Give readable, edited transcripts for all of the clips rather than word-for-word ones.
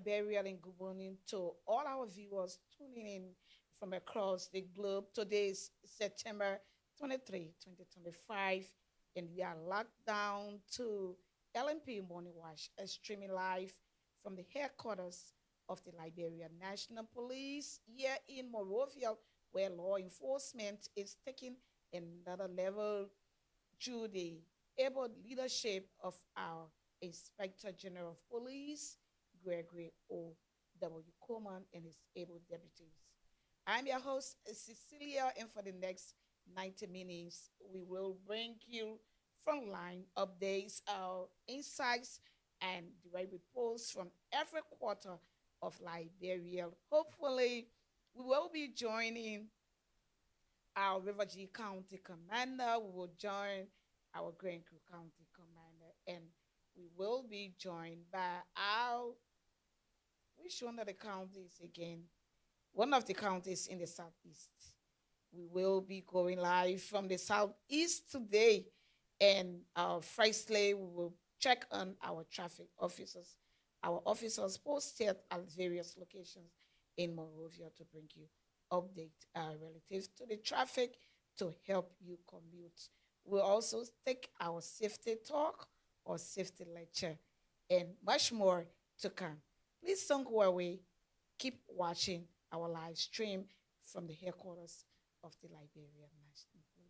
Liberia, and good morning to all our viewers tuning in from across the globe. Today is September 23, 2025, and we are locked down to LMP Morning Watch, streaming live from the headquarters of the Liberian National Police here in Monrovia, where law enforcement is taking another level through the able leadership of our Inspector General of Police, Gregory O. W. Coleman, and his able deputies. I'm your host, Cecilia, and for the next 90 minutes, we will bring you frontline updates, our insights, and direct reports from every quarter of Liberia. Hopefully, we will be joining our River G County Commander. We will join our Grand Crew County Commander, and we will be joined by our, which one of the counties again? One of the counties in the southeast. We will be going live from the southeast today, and firstly, we will check on our traffic officers, our officers posted at various locations in Monrovia to bring you update relative to the traffic to help you commute. We'll also take our safety talk or safety lecture and much more to come. Please don't go away. Keep watching our live stream from the headquarters of the Liberian National Police.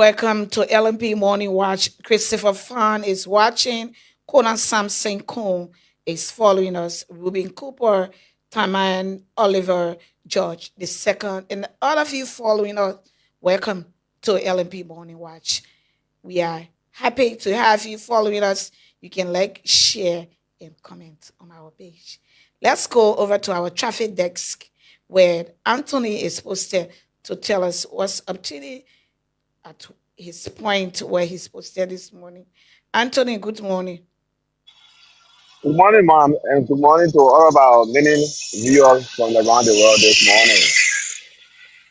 Welcome to LMP Morning Watch. Christopher Fan is watching. Conan Samson Cone is following us. Ruben Cooper, Taman Oliver, George the second, and all of you following us. Welcome to LMP Morning Watch. We are happy to have you following us. You can like, share, and comment on our page. Let's go over to our traffic desk where Anthony is posted to tell us what's up to at his point where he's posted this morning. Anthony, good morning. Good morning, Mom, and good morning to all of our many viewers from around the world this morning.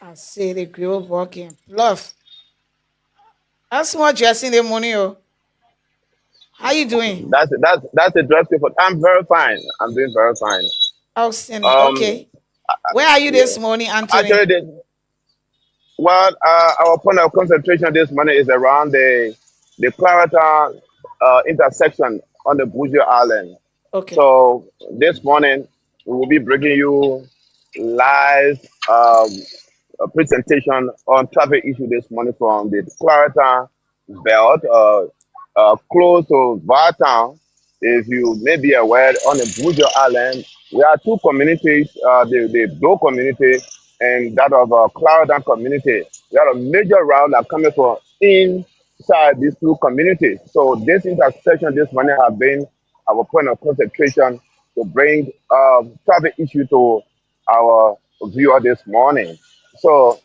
I see the grill walking. Love. That's what dressing in the morning. Oh. How you doing? That's a dress for. I'm very fine. I'm doing very fine. Outstanding. Um, Okay. Where are you yeah. this morning, Actually, Anthony? our point of concentration this morning is around the Clarita intersection on the Bougie Island. Okay. So this morning we will be bringing you live a presentation on traffic issue this morning from the Clarita belt, close to Vartown. If you may be aware, on the Bujo Island, we have two communities, the Blow community and that of Clarendon community. We have a major route that coming from inside these two communities. So this intersection this morning has been our point of concentration to bring traffic issue to our viewer this morning. So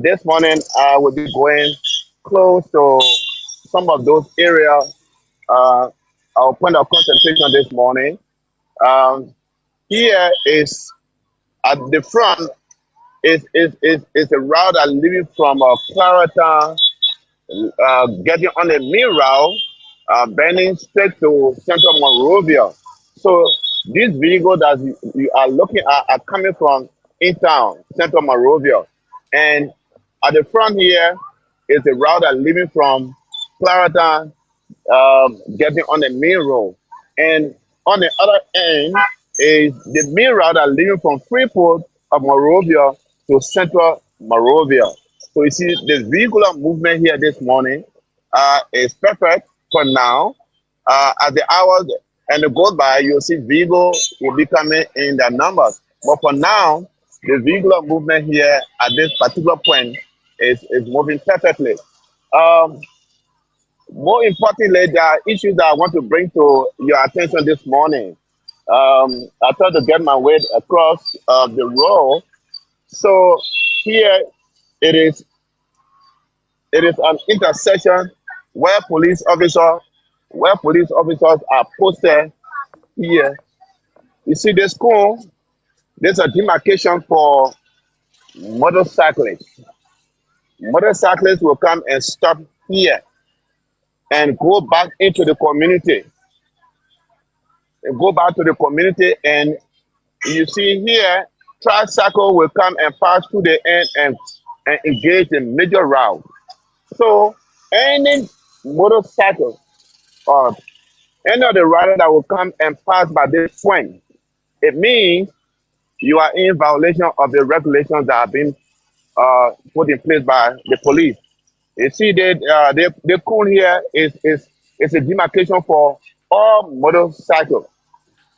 This morning, I will be going close to some of those areas. Uh, our point of concentration this morning. Um, Here is at the front is a route that leaving from Clarendon, getting on the main route, bending straight to Central Monrovia. So these vehicles that you are looking at are coming from in town, Central Monrovia. And at the front here is a route that leaving from Clarendon, getting on the main road. And on the other end is the main route that leaving from Freeport of Monrovia to Central Monrovia. So you see the vehicular movement here this morning is perfect for now. As the hours and it goes by, you'll see vehicles will be coming in their numbers. But for now, the vehicular movement here at this particular point is moving perfectly. Um, More importantly, there are issues that I want to bring to your attention this morning. I tried to get my way across the road. So here it is. It is an intersection where police officers are posted here. You see this cone. There's a demarcation for motorcyclists. Motorcyclists will come and stop here and go back into the community. And go back to the community, and you see here, tricycle will come and pass through the end and engage in major route. So any motorcycle or any of the rider that will come and pass by this point, it means you are in violation of the regulations that have been put in place by the police. You see that the cone here is a demarcation for all motorcycles.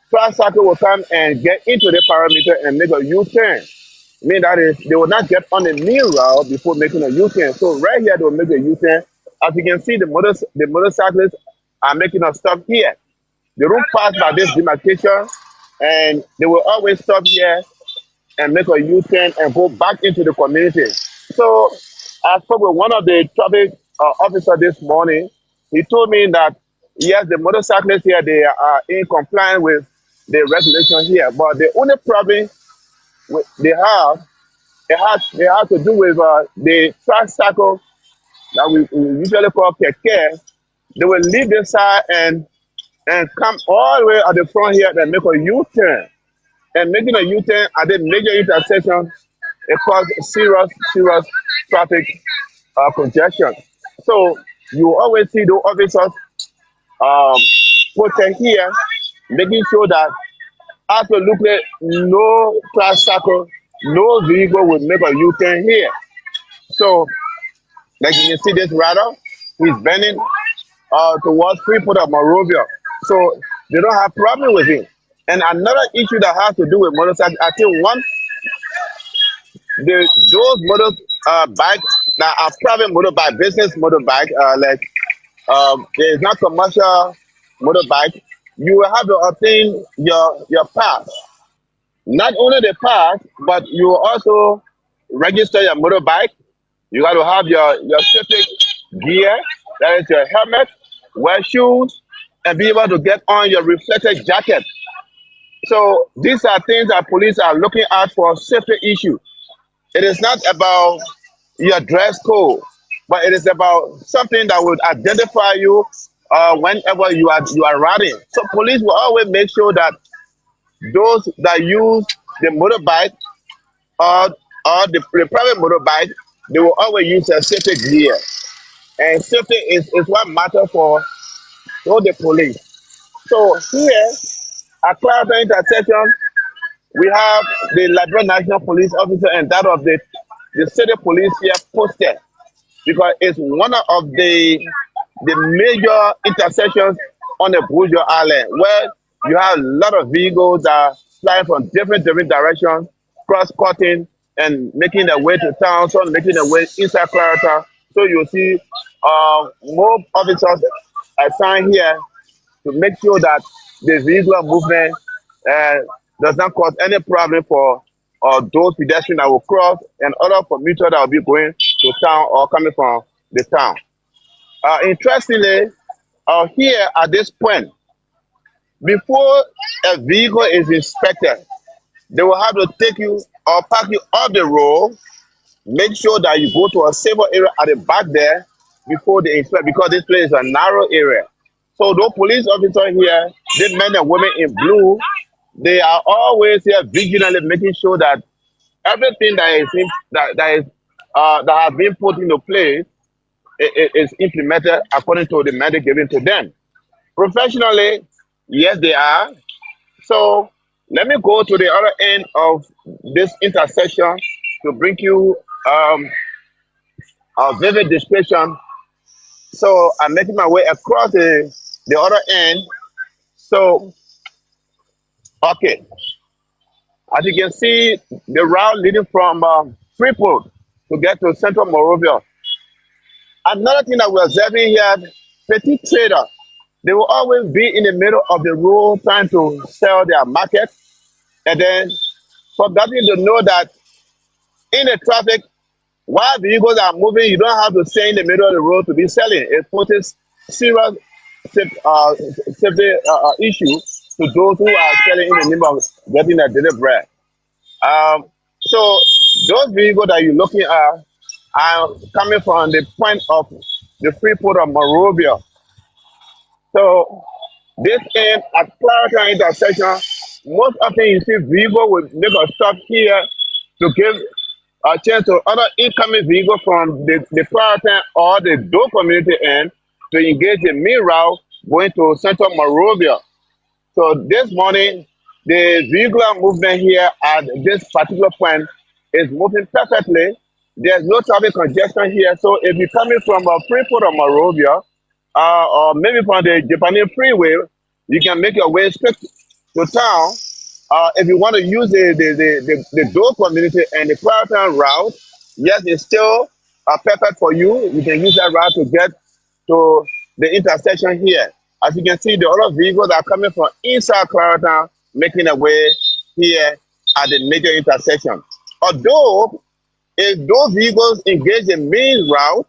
Tricycle will come and get into the parameter and make a U-turn. Mean that is they will not get on the main route before making a U-turn. So right here they will make a U-turn. As you can see, the motorcyclists are making a stop here. They don't pass by this demarcation, and they will always stop here and make a U-turn and go back into the community. So I spoke with one of the traffic officers this morning. He told me that yes, the motorcyclists here they are in compliance with the regulation here, but the only problem they have it has to do with the tricycle that we usually call keke. They will leave this side and come all the way at the front here and make a U-turn. And making a U-turn at the major intersection, it causes serious traffic congestion. So you always see the officers um, put here, making sure that absolutely no tricycle, no vehicle will make a U-turn here. So, like you can see this rider, he's bending towards Freeport of Monrovia. So they don't have problem with it. And another issue that has to do with motorcycles, I think one, those motor bikes that are private motorbike, business motorbike, like there is not commercial motorbike, you will have to obtain your pass. Not only the pass, but you will also register your motorbike. You got to have your safety gear, that is your helmet, wear shoes, and be able to get on your reflective jacket. So these are things that police are looking at for safety issues. It is not about your dress code, but it is about something that would identify you whenever you are riding. So police will always make sure that those that use the motorbike or the private motorbike, they will always use a safety gear. And safety is what matters for all the police. So here at Clarendon intersection, we have the Liberian National Police Officer and that of the city police here posted because it's one of the major intersections on the Bourgeois Island where you have a lot of vehicles that are flying from different directions, cross-cutting and making their way to town, some making their way inside Clarendon. So you'll see more officers assigned here to make sure that the vehicular movement uh, does not cause any problem for or those pedestrians that will cross and other commuters that will be going to town or coming from the town. Interestingly, here at this point, before a vehicle is inspected, they will have to take you or park you off the road. Make sure that you go to a safer area at the back there before they inspect, because this place is a narrow area. So those police officers here, these men and women in blue, they are always here vigilantly making sure that everything that has been put into place is implemented according to the mandate given to them. Professionally, yes, they are. So let me go to the other end of this intersection to bring you a vivid description. So I'm making my way across the other end. So, okay, as you can see, the route leading from Freeport to get to Central Morovia. Another thing that we're observing here, petty trader, they will always be in the middle of the road trying to sell their market, and then forgetting to know that in the traffic, while vehicles are moving, you don't have to stay in the middle of the road to be selling. It poses serious safety issue to those who are selling in the name of getting a daily bread. So those vehicles that you're looking at are coming from the point of the Freeport of Morovia. So this end at Clarendon intersection, most often you see vehicle will make a stop here to give a chance to other incoming vehicles from the Clarendon or the Doe community end to engage the main route going to Central Morovia. So this morning, the vehicular movement here at this particular point is moving perfectly. There's no traffic congestion here. So if you're coming from Freeport or Morovia, or maybe from the Japanese freeway, you can make your way straight to town. If you want to use the Doe community and the Clarendon route, yes, it's still perfect for you. You can use that route to get to the intersection here. As you can see, the other vehicles are coming from inside Clarendon, making their way here at the major intersection. Although, if those vehicles engage the main route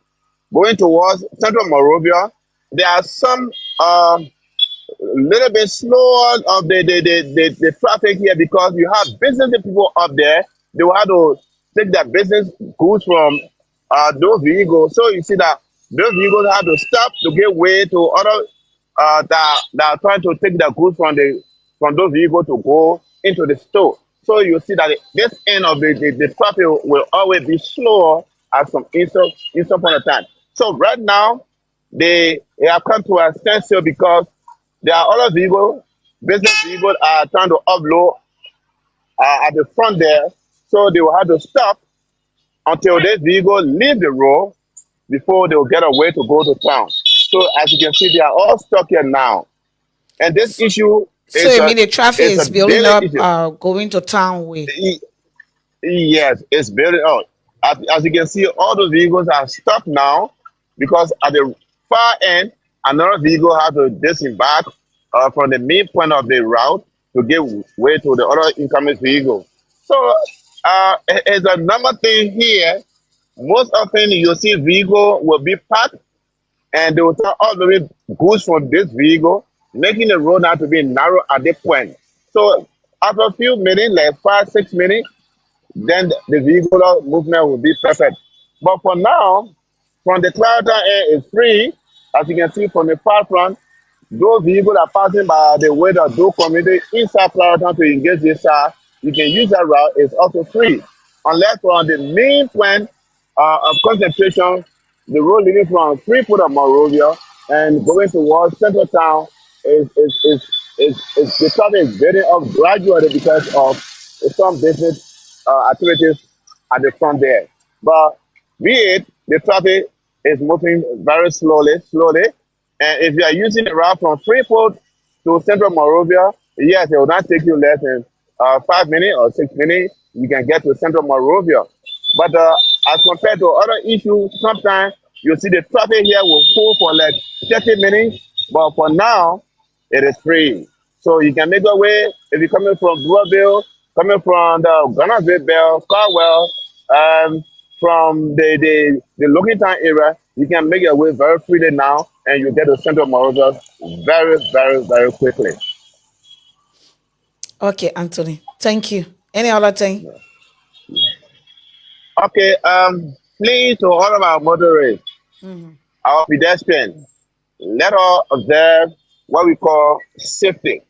going towards Central Morovia, there are some little bit slower of the traffic here because you have business people up there. They will have to take their business goods from those vehicles. So you see that those vehicles have to stop to give way to other that are trying to take their goods from those vehicles to go into the store. So you see that this end of the traffic will always be slower at some instant point of time. So right now, they have come to a standstill because there are other vehicles, business vehicles are trying to upload at the front there. So they will have to stop until this vehicle leave the road before they will get a way to go to town. So as you can see, they are all stuck here now. And this issue So you mean the traffic is a is building daily up, issue. going to town way? Yes, it's building up. As you can see, all the vehicles are stopped now because at the far end, another vehicle has to disembark from the main point of the route to give way to the other incoming vehicle. So it's a normal thing here. Most often you see vehicle will be parked and they will turn all the way goods from this vehicle, making the road now to be narrow at this point. So after a few minutes, like 5, 6 minutes, then the vehicular movement will be perfect. But for now, from the Clarendon end is free, as you can see from the far front. Those vehicles are passing by the way that those community inside Clarendon to engage this side. You can use that route. It's also free, unless on the main point of concentration, the road leading from Freeport or Morovia and going towards Central Town is the traffic is building up gradually because of some business activities at the front there. But be it, the traffic is moving very slowly. And if you are using the route from Freeport to Central Morovia, yes, it will not take you less than 5 minutes or 6 minutes. You can get to Central Morovia. But as compared to other issues, sometimes you see the traffic here will pull for like 30 minutes. But for now, it is free. So you can make your way if you're coming from Brewerville coming from the Ghana Bell, Carwell, from the Lockington area, you can make your way very freely now, and you get to Central Morelos very, very, very quickly. Okay, Anthony. Thank you. Any other thing? Okay, please to all of our motorists, Mm-hmm. our pedestrians, let us observe what we call safety.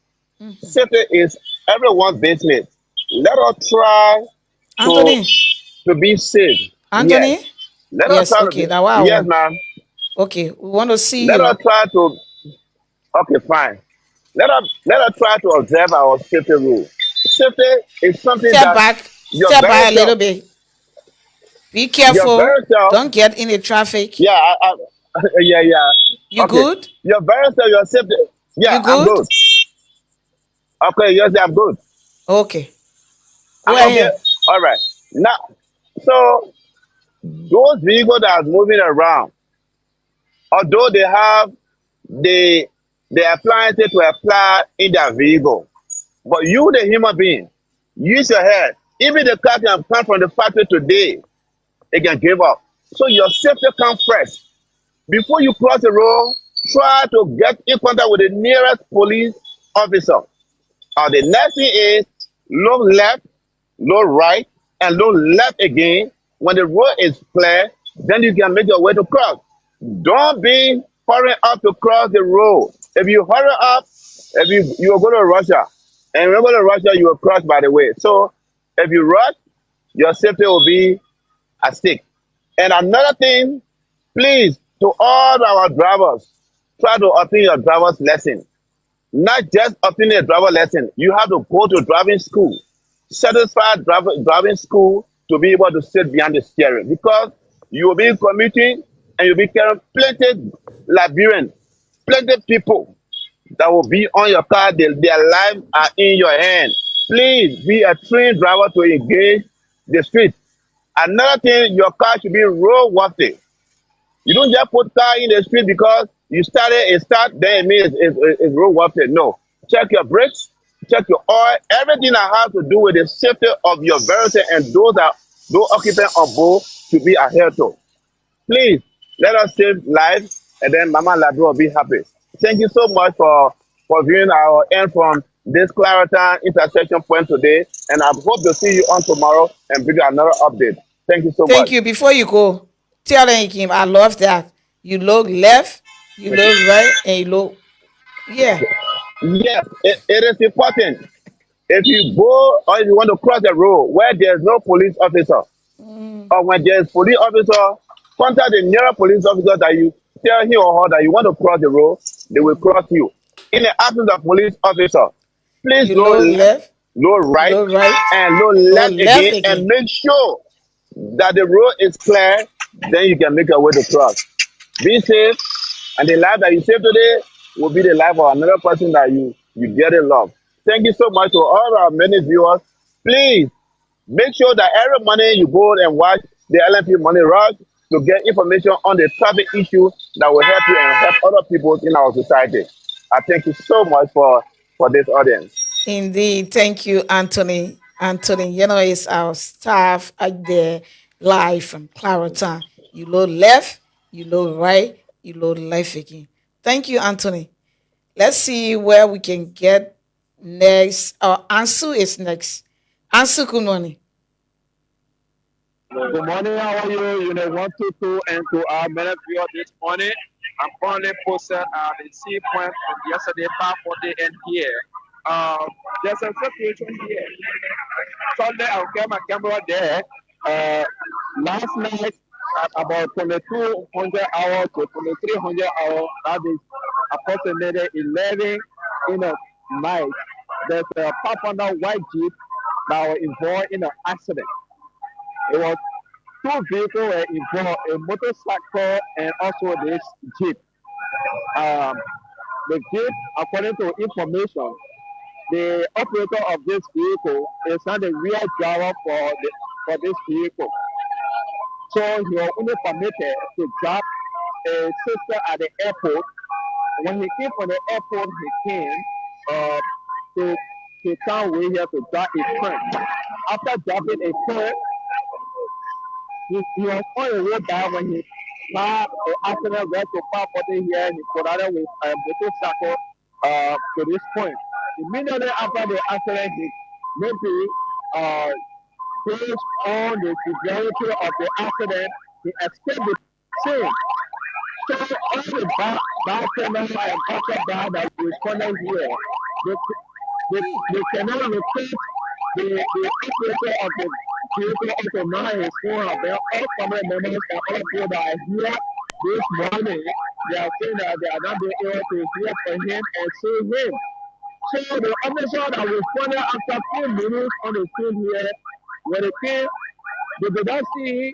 Mm-hmm. Safety is everyone's business. Let us try to Anthony. to be safe. Yes. Anthony. Let us Yes. try to Okay. be. That what I Yes, want. ma'am. Okay. We want to see Let us you. try to. Okay, fine. Let us try to observe our safety rule. Safety is something Step that back. your Step very back a little self, bit. Be your careful. very self. Don't get in the traffic. Yeah, yeah, yeah. You Okay, good? your very self, your safety. Yeah, You I'm good? good. Okay, yes, I'm good. Okay. Go I'm okay. ahead. All right. Now, so those vehicles that are moving around, although they have the the appliances to apply in their vehicle, but you, the human being, use your head. Even the car can come from the factory today, it can give up. So your safety comes first. Before you cross the road, try to get in contact with the nearest police officer. The next thing is look left, look right, and look left again. When the road is clear, then you can make your way to cross. Don't be hurrying up to cross the road. If you hurry up, if you are going to Russia, and when you go to Russia, you will cross by the way. So if you rush, your safety will be at stake. And another thing, please, to all our drivers, try to obtain your driver's lesson. Not just obtaining a driver lesson, you have to go to driving school, certified driving school to be able to sit behind the steering because you will be commuting and you'll be carrying plenty Liberians, plenty people that will be on your car. Their lives are in your hand. Please be a trained driver to engage the street. Another thing, your car should be roadworthy. You don't just put car in the street because you started a start, then it means it's roadworthy. No. Check your brakes, check your oil, everything that has to do with the safety of your vehicle and those occupants on board should be adhered to. Please let us save lives and then Mama Ladu will be happy. Thank you so much for viewing our end from this Clarendon intersection point today. And I hope to see you on tomorrow and bring you another update. Thank you so Thank much. you. Before you go, tell him I love that. You look left, you look right, and you look yeah. Yes, it is important. If you go or if you want to cross the road where there's no police officer, Mm, or when there's police officer, contact the nearest police officer that you tell him or her that you want to cross the road, they will mm. cross you. In the absence of police officer, please You look look left, left, look you right, look right, and look look left left again and again. make sure that the road is clear, then you can make your way to cross. Be safe, and the life that you save today will be the life of another person that you dearly love. Thank you so much to all our many viewers. Please make sure that every morning you go and watch the LNP Money Rush to get information on the traffic issue that will help you and help other people in our society. I thank you so much for this audience. Indeed. Thank you, Anthony. Anthony, is our staff out there live from Clarendon. You look left, you look right, you look left again. Thank you, Anthony. Let's see where we can get next. Ansu is next. Ansu, good morning. Good morning, how are you? Unit 122 and to our minute viewer this morning. I'm currently posted at the sea point from yesterday, 5:40 and here. There's a situation here. Sunday, I'll get my camera there. Uh, Last night, at about 2200 hours to 2300 hours, that is approximately 11 in the night, there's a Papanda white Jeep that was involved in an accident. It was two vehicles were involved, a motorcycle and also this Jeep. Um, the Jeep, according to information, the operator of this vehicle is not the real driver for this vehicle. So he was only permitted to drop a sister at the airport. When he came from the airport, he came, uh, he, he can't wait here to drop a friend. After dropping a friend, he was on the way back when he had an accident right to 540 here. He collided with a motorcycle to this point. Immediately after the accident, he maybe based on the severity of the accident, he escaped the scene. So all the bartenders and bartenders that responded here, they cannot locate the operator of the vehicle up to now his phone. All family members and all people that are here this morning, they are saying that they are not being able to hear from him and see him. So the officer that responded after 2 minutes on the scene here, when they came, they did not see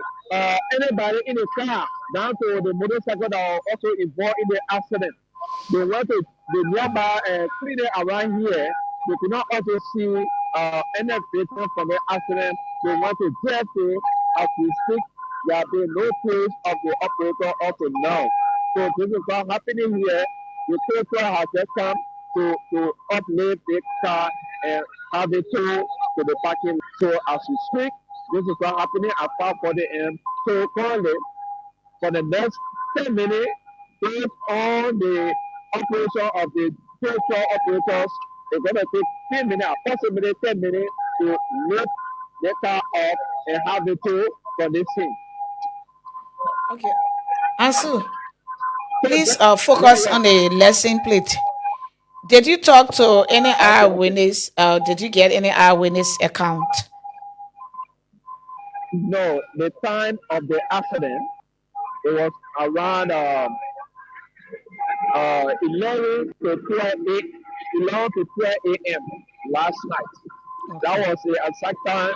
anybody in the car down to the motorcycle that was also involved in the accident. They went to the nearby clinic around here. They could not also see any victim from the accident. They went to DFA as we speak. There have been no case of the operator up to now. So this is what happening here. The paper has just come to uplift the car and have it towed to the parking. So as we speak, this is what happening at 5:40 a.m. So currently, for the next 10 minutes, based on the operation of the tow operators, it's going to take 10 minutes, approximately 10 minutes to lift the car up and have it towed from the scene. Okay. Ansu, please Yeah, focus yeah. on the lesson plate. Did you talk to any Okay. eyewitness? Did you get any eyewitness account? No, the time of the accident, it was around 11 to 12 11 to 12 a.m. last night. That Okay. was the exact time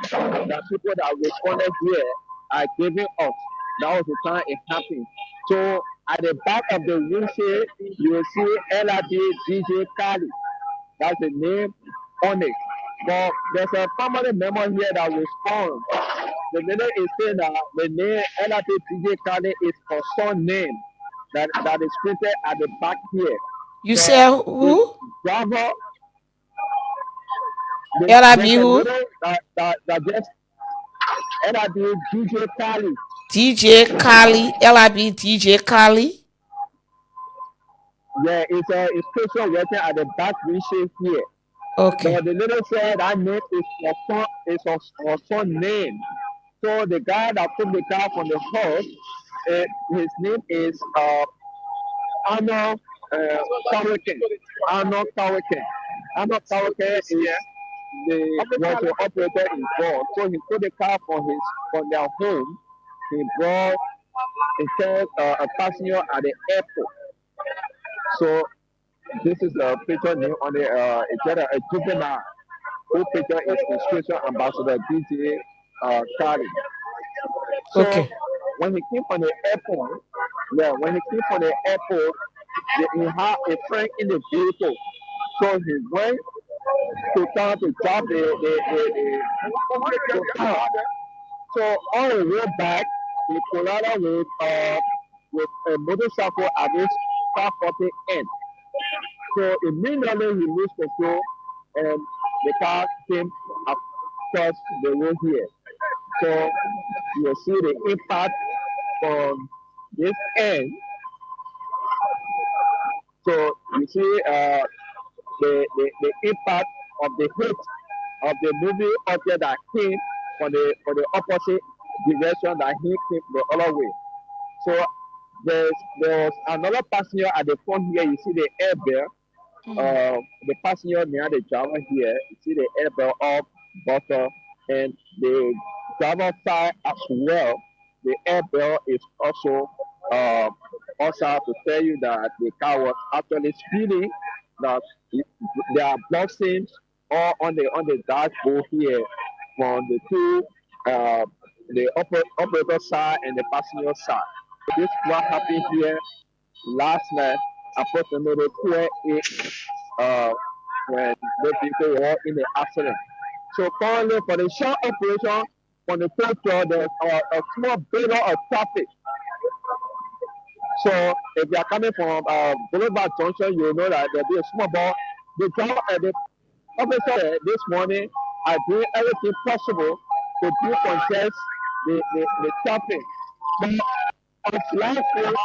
that people that responded here are giving us. That was the time it happened. So at the back of the windshield, you will see LIB DJ Kali. That's the name on it. But there's a family member here that responds. The lady is saying that the name LIB DJ Kali is her son name that is printed at the back here. You So say the who? driver, there's LIB a who? little that just LIB DJ Kali. DJ Kali. LIB DJ Kali. Yeah, it's person working at the back windshield here. Okay. But the little said that name is her son name. So the guy that took the car from the house, his name is Arnold Tawiken. Arnold Tawiken. Arnold Tawiken is was the operator involved. So he took the car from their home. He brought a passenger at the airport. So this is a picture name on the it's got a juvenile. Who picture is Instruction Ambassador DJ Kali. So Okay. when he came from the airport, when he came from the airport, he had a friend in the vehicle. So he went to town to drop the car. So on the way back, he collided with a motorcycle at this 540 end. So immediately he lose control and the car came across the road here. So you see the impact from this end. So you see the impact of the hit of the moving object that came for the opposite direction that he came the other way. So there was another passenger at the front here. You see the air bell. Mm. The passenger near the driver here. You see the air bell off bottom and the driver side as well. The air bell is also also to tell you that the car was actually speeding. That there are blockings all on the dashboard here from the two the operator side and the passenger side. This is what happened here last night, approximately 12 when the people were in the accident. So currently for the short operation on the third floor, there's a small bit of traffic. So if you are coming from Boulevard Junction, you know that there'll be a small ball. The driver, officer this morning are doing everything possible to do contest the traffic. But on last week,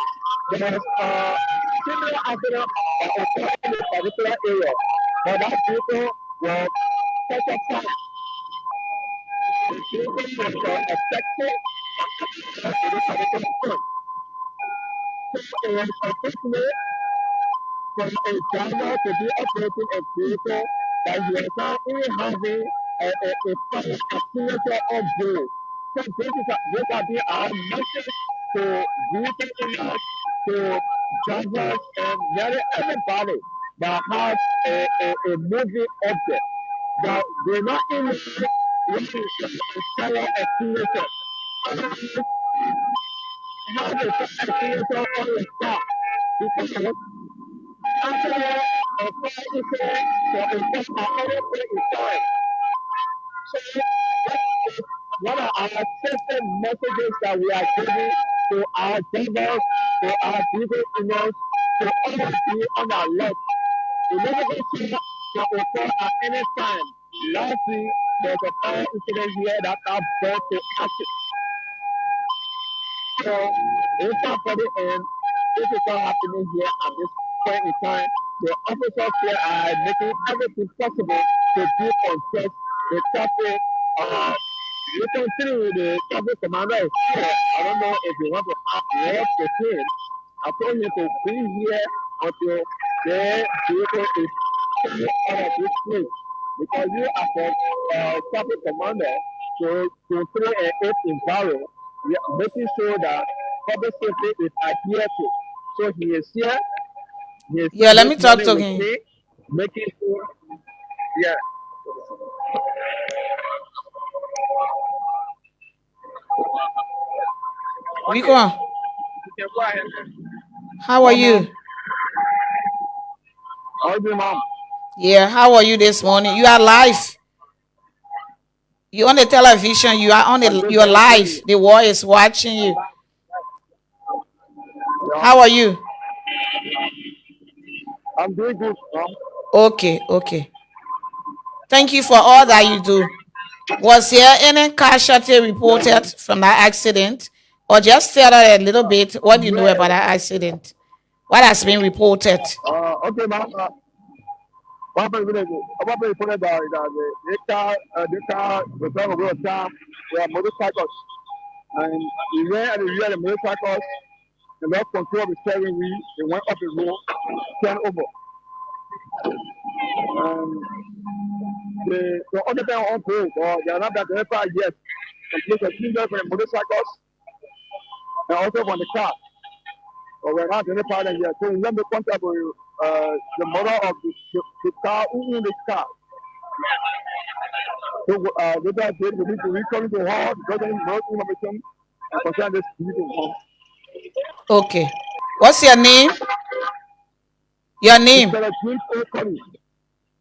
there was a similar accident that occurred in a particular area. But that vehicle was set apart. The vehicle was affected at this particular point. So it was unfortunate for a driver to be operating a vehicle that he was not even having a fire extinguisher on board. So this has been our message to vehicle owners, to drivers, and nearly everybody that has a moving object. That they not even want a fire extinguisher. Have a fire extinguisher on your car because after a fire is for a everything is fine. So that is one of our simple messages that we are giving to our drivers, to our vehicle owners, to always be on our left. We never go see that occur at any time. Last week, there's a fire incident here that got brought to action. So, in fact, for the end, this is what happening here at this point in time. The officers here are making everything possible to do contest the traffic. You can see the traffic commander is here. I don't know if you want to have work with him. I told him to be here until the vehicle is taken out of this place. Because you as a traffic commander to 3 and 8 in Barrow, we are making sure that public safety is adhered to. So he is here. He is Yeah, here let this me talk morning to with him. me, making sure. Yeah. Rico, Okay. You can go ahead. how are Mom. you? How do you, Mom? Yeah, how are you this morning? You are live. You on the television. You are on I'm the. good, You are thank you. live. The world is watching you. Yeah. How are you? I'm doing good, Mom. Okay, okay. Thank you for all that you do. Was there any casualty Yeah, reported Mom. from that accident, or just tell us a little bit what you know Yeah. about that accident? What has been reported? Okay, Mom. What happened with what happened with the car, the driver was down. We are motorcycles, and we ran at the rear of the motorcycles. The lost control of the steering wheel. They went up the road, turned over. Um, the other thing on board, they are not that identified yet. And place of injured from the motorcycles and also from the car. But we're not identified them yet. So we have the contact with the mother of the car, who in the car. So later we need to return to her because there is no information concerning this meeting. Okay. What's your name? Your name? Instead of James O. Collins.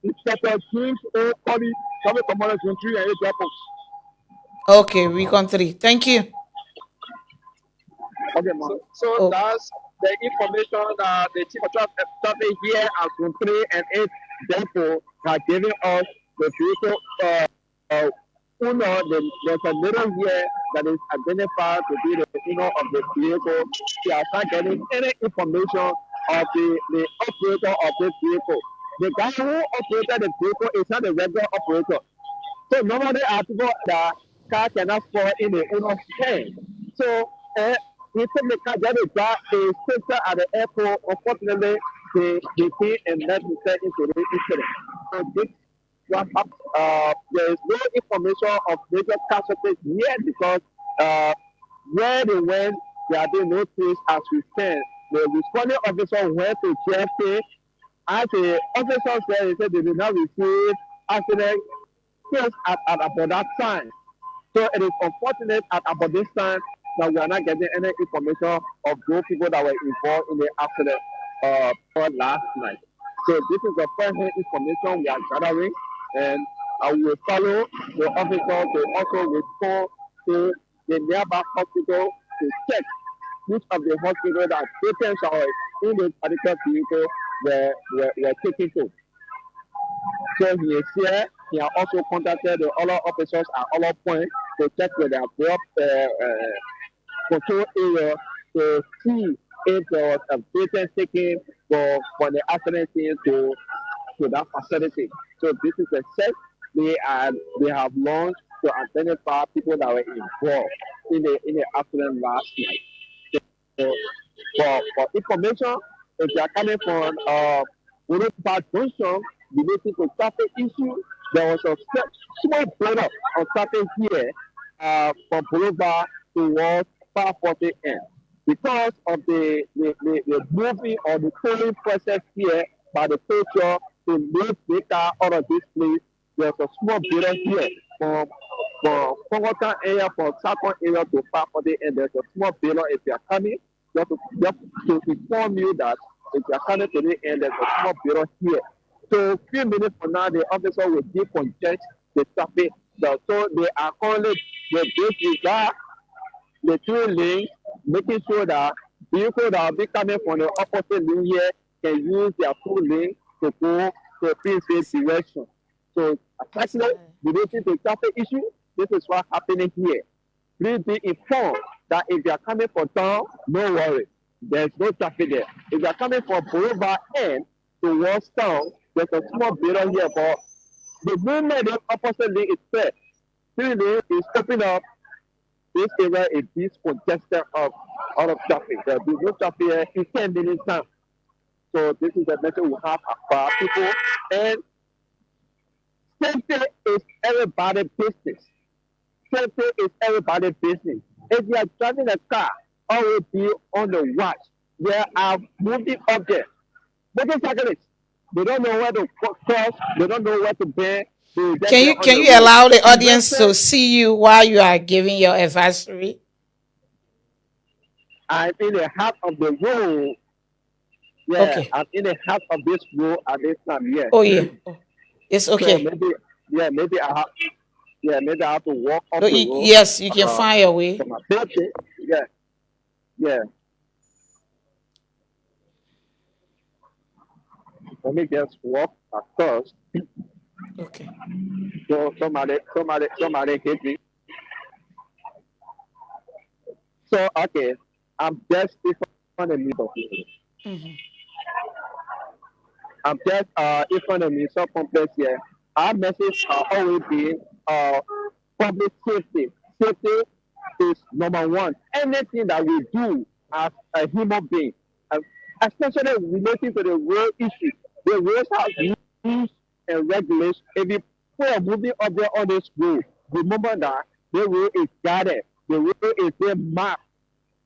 Instead of James O. Collins, coming from Mother's Country and 8 airports. Okay, Recon 3. Thank you. Okay, ma'am. So Oh, that's the information that the chief of traffic here at Zone 3 and 8 depot has given us. The vehicle, owner, there's a little here that is identified to be the owner of the vehicle. She has not getting any information of the operator of this vehicle. The guy who operated the vehicle is not a regular operator. So normally I people that car cannot fall in the owner's hand. So he took the car that is got a sister at the airport. Unfortunately, they came and let himself into the incident. So this what happened. There is no information of major casualties yet because where they went, there have been no trace as we stand. The responding officer went to JFK. As the officers there, they said they did not receive accident just at about that time. So it is unfortunate at about this time that we are not getting any information of those people that were involved in the accident for last night. So this is the first hand information we are gathering, and I will follow the officer to also report to the nearby hospital to check which of the hospitals that patients are in this particular vehicle were taken to. So he is here. He has also contacted the other officers at other points to check with their control area to see if there was a patient taken for the accident scene to that facility. So this is a check they have launched to identify people that were involved in the accident last night. So for information, if you are coming from Municipal Junction related to traffic issue, there was a small buildup of traffic here from Boulevard towards 540 M. Because of the moving or the tolling process here by the culture to move the car out of this place, there's a small buildup here from Congoton area, from Sakon area to 540 M. There's a small buildup if you are coming. Just to inform you that if you are coming to the end, there's a small bureau here. So a few minutes from now, the officer will decongest the traffic. So they are currently the disregard the two lanes, making sure that vehicles that will be coming from the opposite lane here can use their two lanes to go to a safe direction. So, actually, related to traffic issue, this is what's happening here. Please be informed that if you are coming from town, no worry. There's no traffic there. If you are coming from Boulevard N towards town, there's a small building here, but the movement of opposite lane is set. Three lane is open up. This area is discongested of all of traffic. There will be no traffic here in 10 minutes time. So this is the message we have for our people. And safety is everybody's business. Safety is everybody's business. If you are driving a car, always be on the watch. There are moving objects. Motorcyclists, they don't know where to cross, they don't know where to bend. Can you allow the audience to see you while you are giving your advisory? I'm in the heart of the road. Yeah, okay. I'm in the heart of this road at this time. Yeah. Oh yeah. Oh, it's okay. So maybe I have to walk up the road. Yes, you can find your way. Yeah. Yeah. Let me just walk across. Okay. So somebody hit me. So okay, I'm just in front of me. Mm-hmm. I'm just in front of me, so complex here. Our message always been public safety. Safety is number one. Anything that we do as a human being, especially relating to the road issue, the roads have rules and regulations. If you put a moving object on this road, remember that the road is guarded. The road is then marked.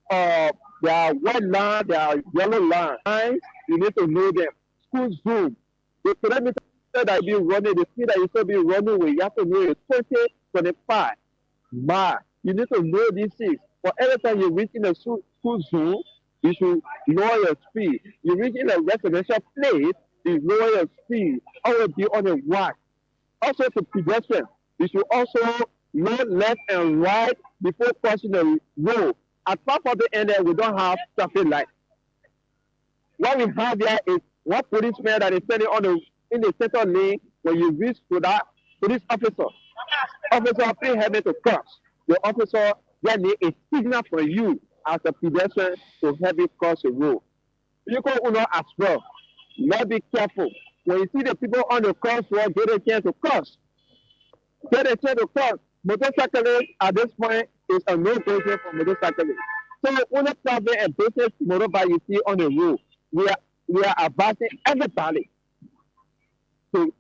There are white lines, there are yellow lines. You need to know them. School zoom. The kilometer that you be running, the speed that you should be running with, you have to know it. 20, 25 miles. You need to know these things. For every time you reach in a school zone, you should lower your speed. You reach in a residential place, you lower your speed. Always be on the watch. Also to pedestrians, you should also look left and right before crossing the road. At top of the end there, we don't have traffic light. What we have here is one policeman that is standing in the center lane. When you reach to that police officer please help me to cross. The officer then need a signal for you as a pedestrian to help you cross the road. You can know as well. Let's be careful. When you see the people on the crosswalk, get a chance to cross. Motorcyclists at this point is a no-go for motorcyclists. So when the traveling and business motorbike you see on the road, we are advising everybody to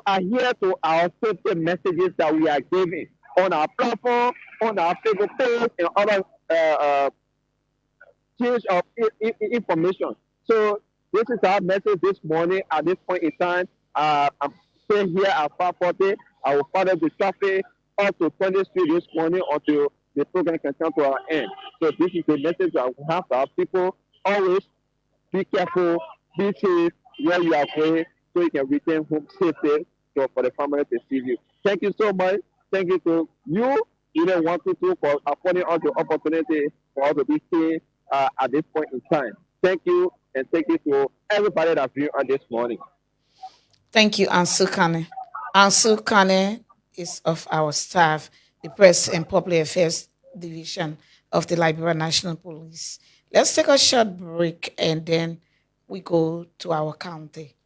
adhere to our safety messages that we are giving on our platform, on our Facebook page, and other change of information. So this is our message this morning at this point in time. I'm staying here at 540. I will follow the traffic up to 20th Street this morning until the program can come to our end. So this is the message that we have for our people. Always be careful, be safe where you are going so you can return home safely for the family to see you. Thank you so much. Thank you to you, Unit 122, for affording us the opportunity for us to be here at this point in time. Thank you, and thank you to everybody that viewed on this morning. Thank you, Ansu Kane. Ansu Kane is of our staff, the Press and Public Affairs Division of the Liberia National Police. Let's take a short break and then we go to our county.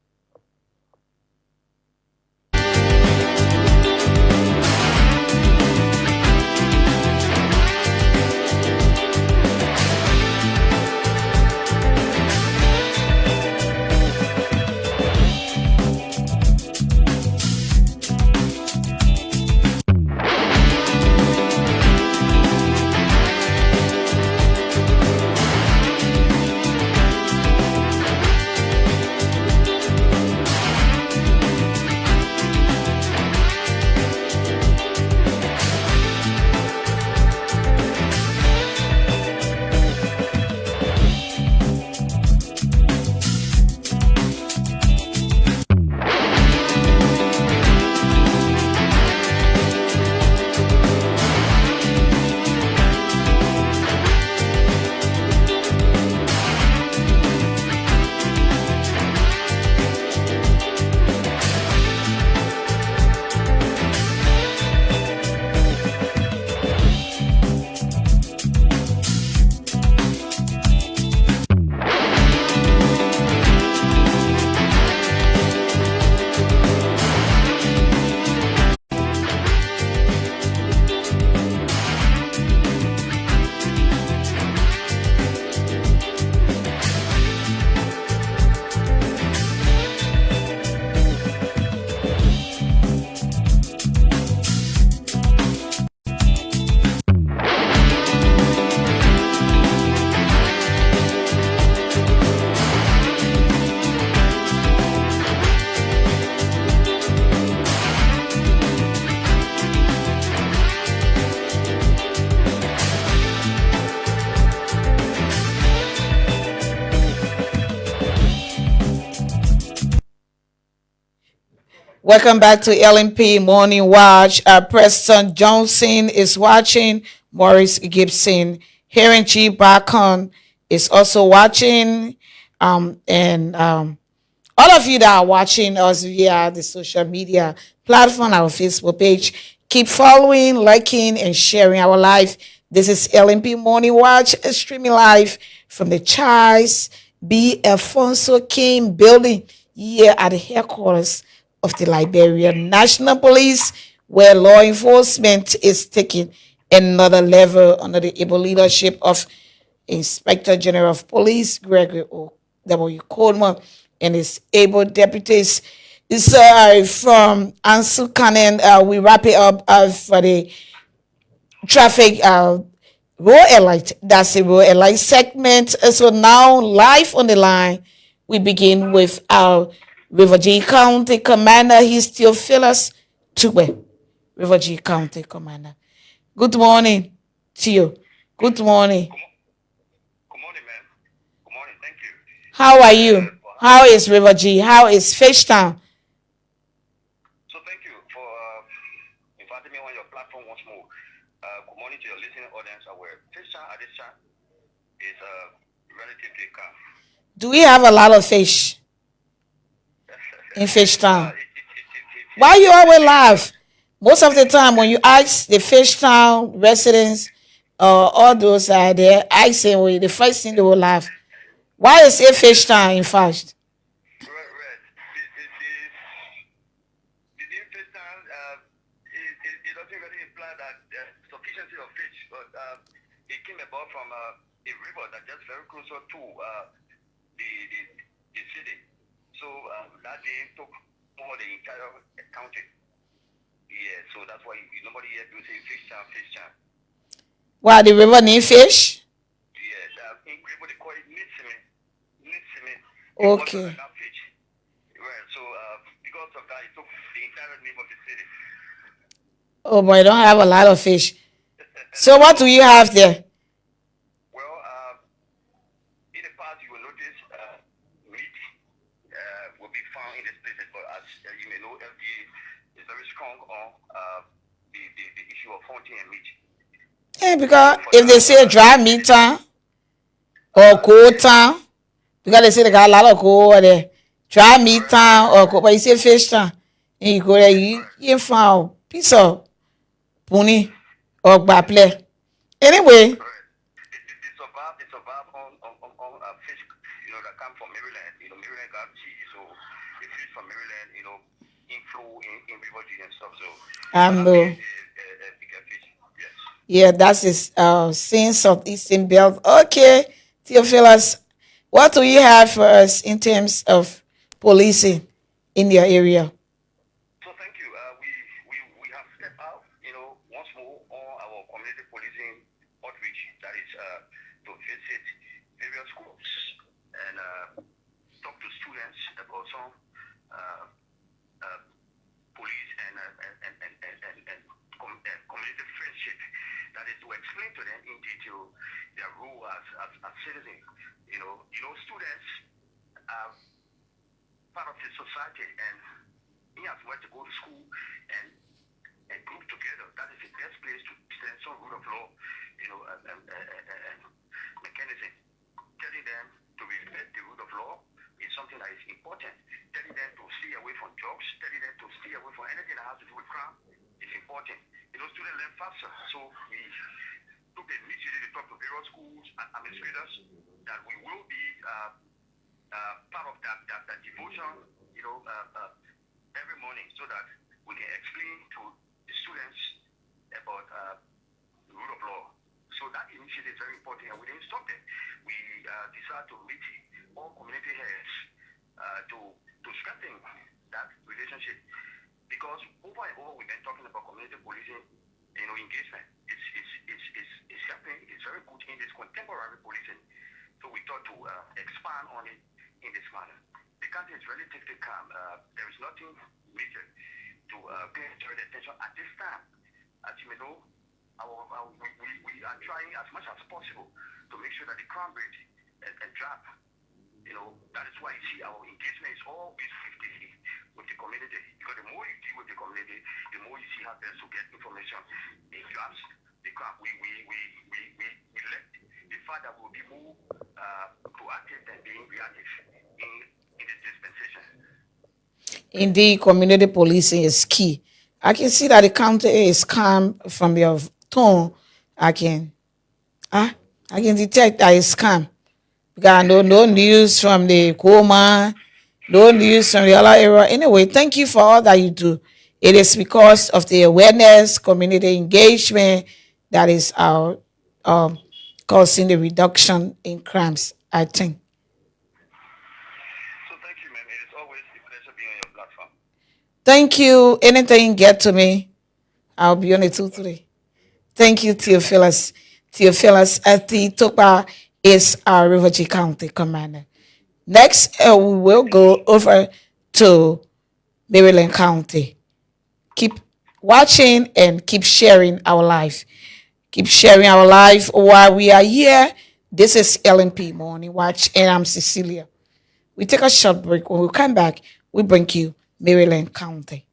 Welcome back to LMP Morning Watch. Preston Johnson is watching. Maurice Gibson. Heron G. Bacon is also watching. And all of you that are watching us via the social media platform, our Facebook page, keep following, liking, and sharing our live. This is LMP Morning Watch, streaming live from the Charles B. Alfonso King building here at the headquarters of the Liberia National Police, where law enforcement is taking another level under the able leadership of Inspector General of Police Gregory W. Coleman and his able deputies. This from Ansu Cannon. We wrap it up for the traffic road alert. That's the road alert segment. So now, live on the line, we begin with our River G County Commander. He's Theophilus Tube, River G County Commander. Good morning to you. Good morning. Good morning, man. Good morning. Thank you. How are you? How is River G? How is Fishtown? So thank you for inviting me on your platform once more. Good morning to your listening audience. Our Fishtown at this time is relatively calm. Do we have a lot of fish in Fishtown? Why you always laugh? Most of the time when you ask the Fishtown residents, all those are there, asking, the first thing they will laugh. Why is it Fishtown in fact? Right. The name Fishtown, it doesn't really imply that sufficiency of fish, but it came about from a river that just very closer to the city. So that name took over the entire county. Yeah, so that's why nobody here do say Fishtown. Why the river need fish? Yeah, in Grebo they call it Nitsime. Okay. Fish. Right, so because of that, it took the entire name of the city. Oh boy, I don't have a lot of fish. So what do you have there? Well, in the past you will notice meat will be found in these places, but as you may know, FDA is very strong on the issue of hunting and meat. Yeah, because if they say dry meat town or cold town, because they say they got a lot of cold over there, try meat time or go by say fish time. And you go there, you found piece of pony or baple. Anyway, Correct. They survive on fish, that come from Maryland. Maryland got sea, so the fish from Maryland, inflow in River G and stuff. So I but that know. being a bigger fish, yes. Yeah, that's his sense of Eastern Belt. Okay, Theophilus, what do you have for us in terms of policing in your area? So thank you. We have stepped out, once more on our community policing outreach. That is to visit various schools and talk to students about some uh, uh, police and community friendship. That is to explain to them in detail their role as citizens. Students are part of the society, and he has went to go to school and group together. That is the best place to extend some rule of law, and mechanism. Telling them to respect the rule of law is something that is important. Telling them to stay away from drugs, telling them to stay away from anything that has to do with crime is important. Students learn faster. So we took the initiative to talk to various schools and administrators that we will be part of that devotion, every morning, so that we can explain to the students about the rule of law. So that initiative is very important, and we didn't stop there. We decided to meet all community heads to strengthen that relationship, because over and over we've been talking about community policing, engagement. It's happening. It's very good in this contemporary policing. So we thought to expand on it in this manner. The country is relatively calm. There is nothing major to pay attention at this time. As you may know, we are trying as much as possible to make sure that the crime rate and drop. That is why you see our engagement is always 50 with the community. Because the more you deal with the community, the more you see how best to get information. It drops the crime. We let the fact that we'll be more proactive than being reactive in this dispensation. Indeed, community policing is key. I can see that the county is calm from your tone. I can, ah, I can detect that it's calm. Because I know no news from the coma, no news from the other area. Anyway, thank you for all that you do. It is because of the awareness, community engagement that is our um, causing the reduction in crimes, I think. So thank you, ma'am. It is always a pleasure being on your platform. Thank you. Anything get to me, I'll be on a 2-3. Thank you, Theophilus. Theophilus Ati Topa is our River County commander. Next, we will go over to Maryland County. Keep watching and keep sharing our life. Keep sharing our life while we are here. This is LNP Morning Watch, and I'm Cecilia. We take a short break. When we come back, we bring you Maryland County.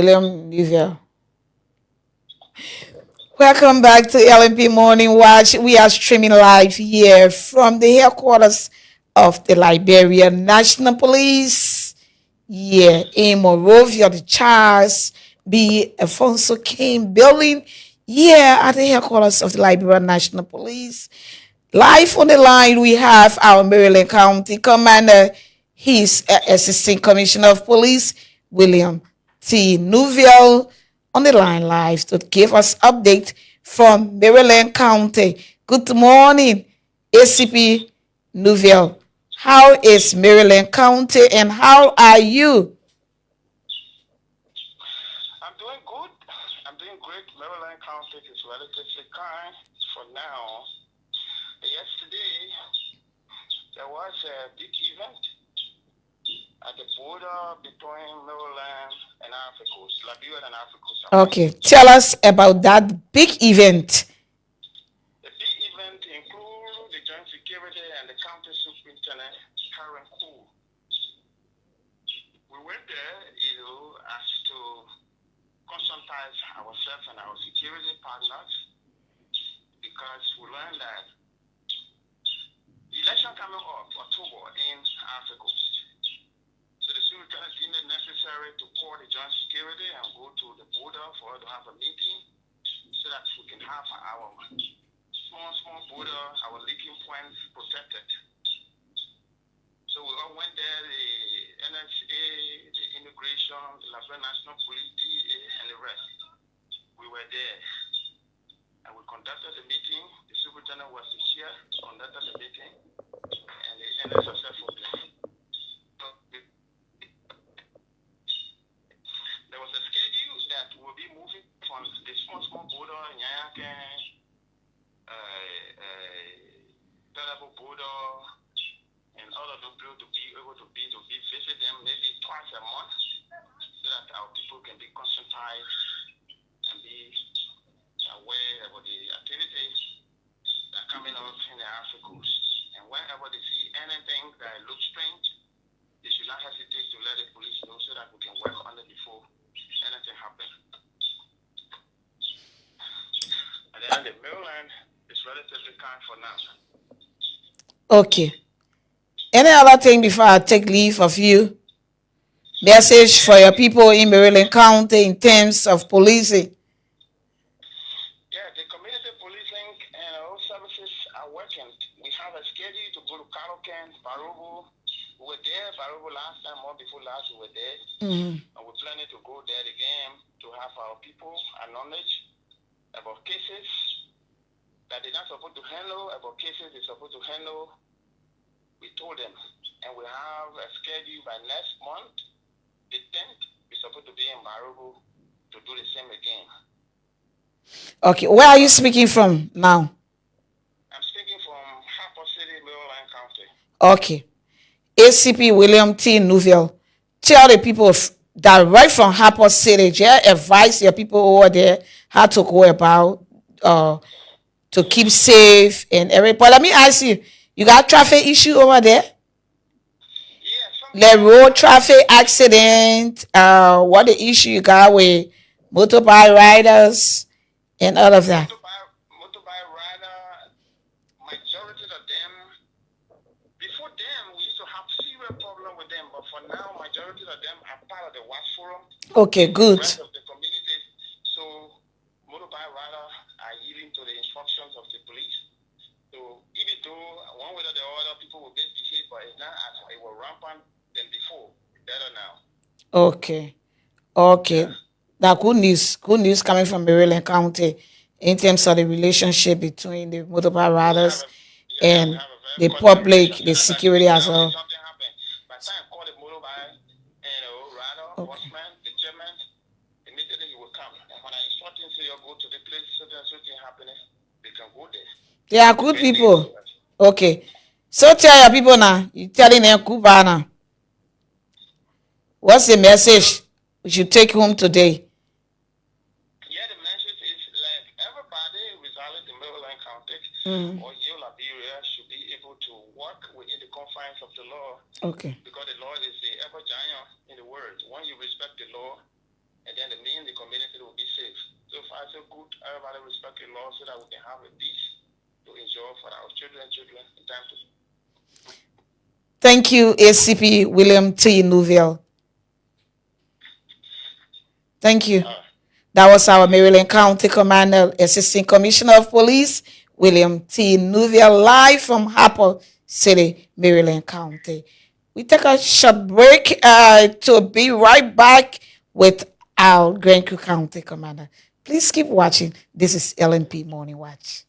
William Nivea. Welcome back to LMP Morning Watch. We are streaming live here from the headquarters of the Liberian National Police. Yeah, in Morovia, the Charles B. Alfonso King building. Yeah, at the headquarters of the Liberian National Police. Live on the line, we have our Maryland County Commander, his Assistant Commissioner of Police, William T. Newville, on the line live to give us update from Maryland County. Good morning, ACP Newville. How is Maryland County and how are you? I'm doing good. I'm doing great. Maryland County is relatively kind for now. Yesterday, there was a big event at the border between Maryland and Africa, Liberia and Africa. Okay, tell us about that big event. The big event includes the Joint Security and the County Superintendent, Karen Cool. We went there, as to consult ourselves and our security partners because we learned that the election coming up October in Africa. So the superintendent deemed it necessary to call the joint security and go to the border for us to have a meeting so that we can have our small border, our leaking points protected. So we all went there, the NSA, the immigration, the Liberian National Police, DA, and the rest. We were there. And we conducted the meeting. The superintendent was the chair, conducted the meeting, and they ended successfully. There was a schedule that will be moving from the small border, Nyayake, Terrible border, and all of those people to be able to visit them maybe twice a month so that our people can be conscientized and be aware about the activities that are coming up in the Africans. And whenever they see anything that looks strange, they should not hesitate to let the police know so that we can work on it before anything happens. And then the Maryland is relatively kind for now. Okay. Any other thing before I take leave of you? Message for your people in Maryland County in terms of policing. Yeah, the community policing and all services are working. We have a schedule to go to Karoken, Barobo. We were there, Barobo last time, or before last, we were there. And we're planning to go there again to have our people acknowledge about cases that they're not supposed to handle, about cases they're supposed to handle. We told them. And we have a schedule by next month, the 10th, we're supposed to be in Barobo to do the same again. Okay, where are you speaking from now? I'm speaking from Harper City, Maryland County. Okay. ACP William T. Newville. Tell the people that right from Harper City, just advise your people over there how to go about to keep safe and everything. But let me ask you, you got traffic issue over there? Yeah, The road traffic accident, what the issue you got with motorbike riders and all of that? motorbike rider, majority of them, before them, we used to have serious problem with them, but for now, majority of them are part of the watch forum. Okay, good. The rest of the community, so motorbike rider are yielding to the instructions of the police. So even though one way or the other, people will misbehave, but it's not as it was rampant than before. Better now. Okay. Okay. Yeah. Now, good news coming from Maryland County in terms of the relationship between the motorbike riders and the public, the security as well. Something happened. By the time I call the motorbike, rider, watchman, the chairman, immediately he will come. And when I instruct him, say, you go to the place, something happening, they can go there. They are good people. Okay. So tell your people now, you telling them Cuba now. What's the message we should take home today? Yeah, the message is like everybody residing in Maryland County or Liberia should be able to work within the confines of the law. Okay. Because the law is the ever giant in the world. When you respect the law, and then the community will be safe. So far, so good. Everybody respect the law so that we can have a peace to enjoy for our children in time to. Thank you, ACP William T. Newville. Thank you. That was our Maryland County Commander, Assistant Commissioner of Police, William T. Newville, live from Harper City, Maryland County. We take a short break to be right back with our Grand Crew County Commander. Please keep watching. This is LNP Morning Watch.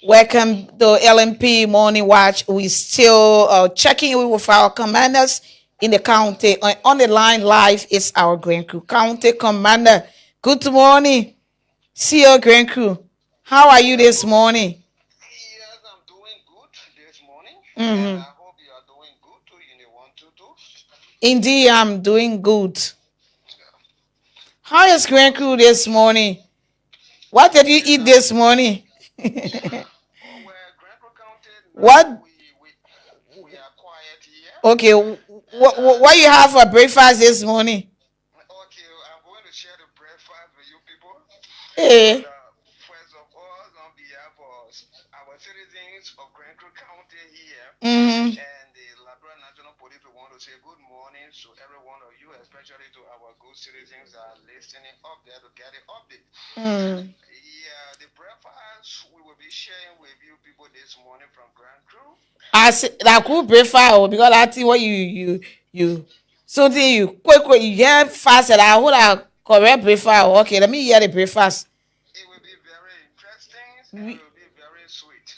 Welcome to LMP Morning Watch. We still checking in with our commanders in the county. On the line live is our Grand Crew County Commander. Good morning. See you, Grand Crew. How are you this morning? Yes, I'm doing good this morning, Mm-hmm. and I hope you are doing good too. You know, 122. Indeed, I'm doing good. How is Grand Crew this morning? What did you eat this morning? Well, Granville County What? now we are quiet here, Okay, and what you have for breakfast this morning? okay, I'm going to share the breakfast with you people. But Hey. first of all, on behalf of our citizens of Granville County here Mm-hmm. and the Liberia National Police, we want to say good morning to every one of you, especially to our good citizens that are listening up there to get an update. Mm. Yeah, the breakfast we will be sharing with you people this morning from Grand Crew. I say that could breakfast because I think what you something you quick you hear fast and I would have correct breakfast. Okay, let me hear the breakfast. It will be very interesting and it will be very sweet.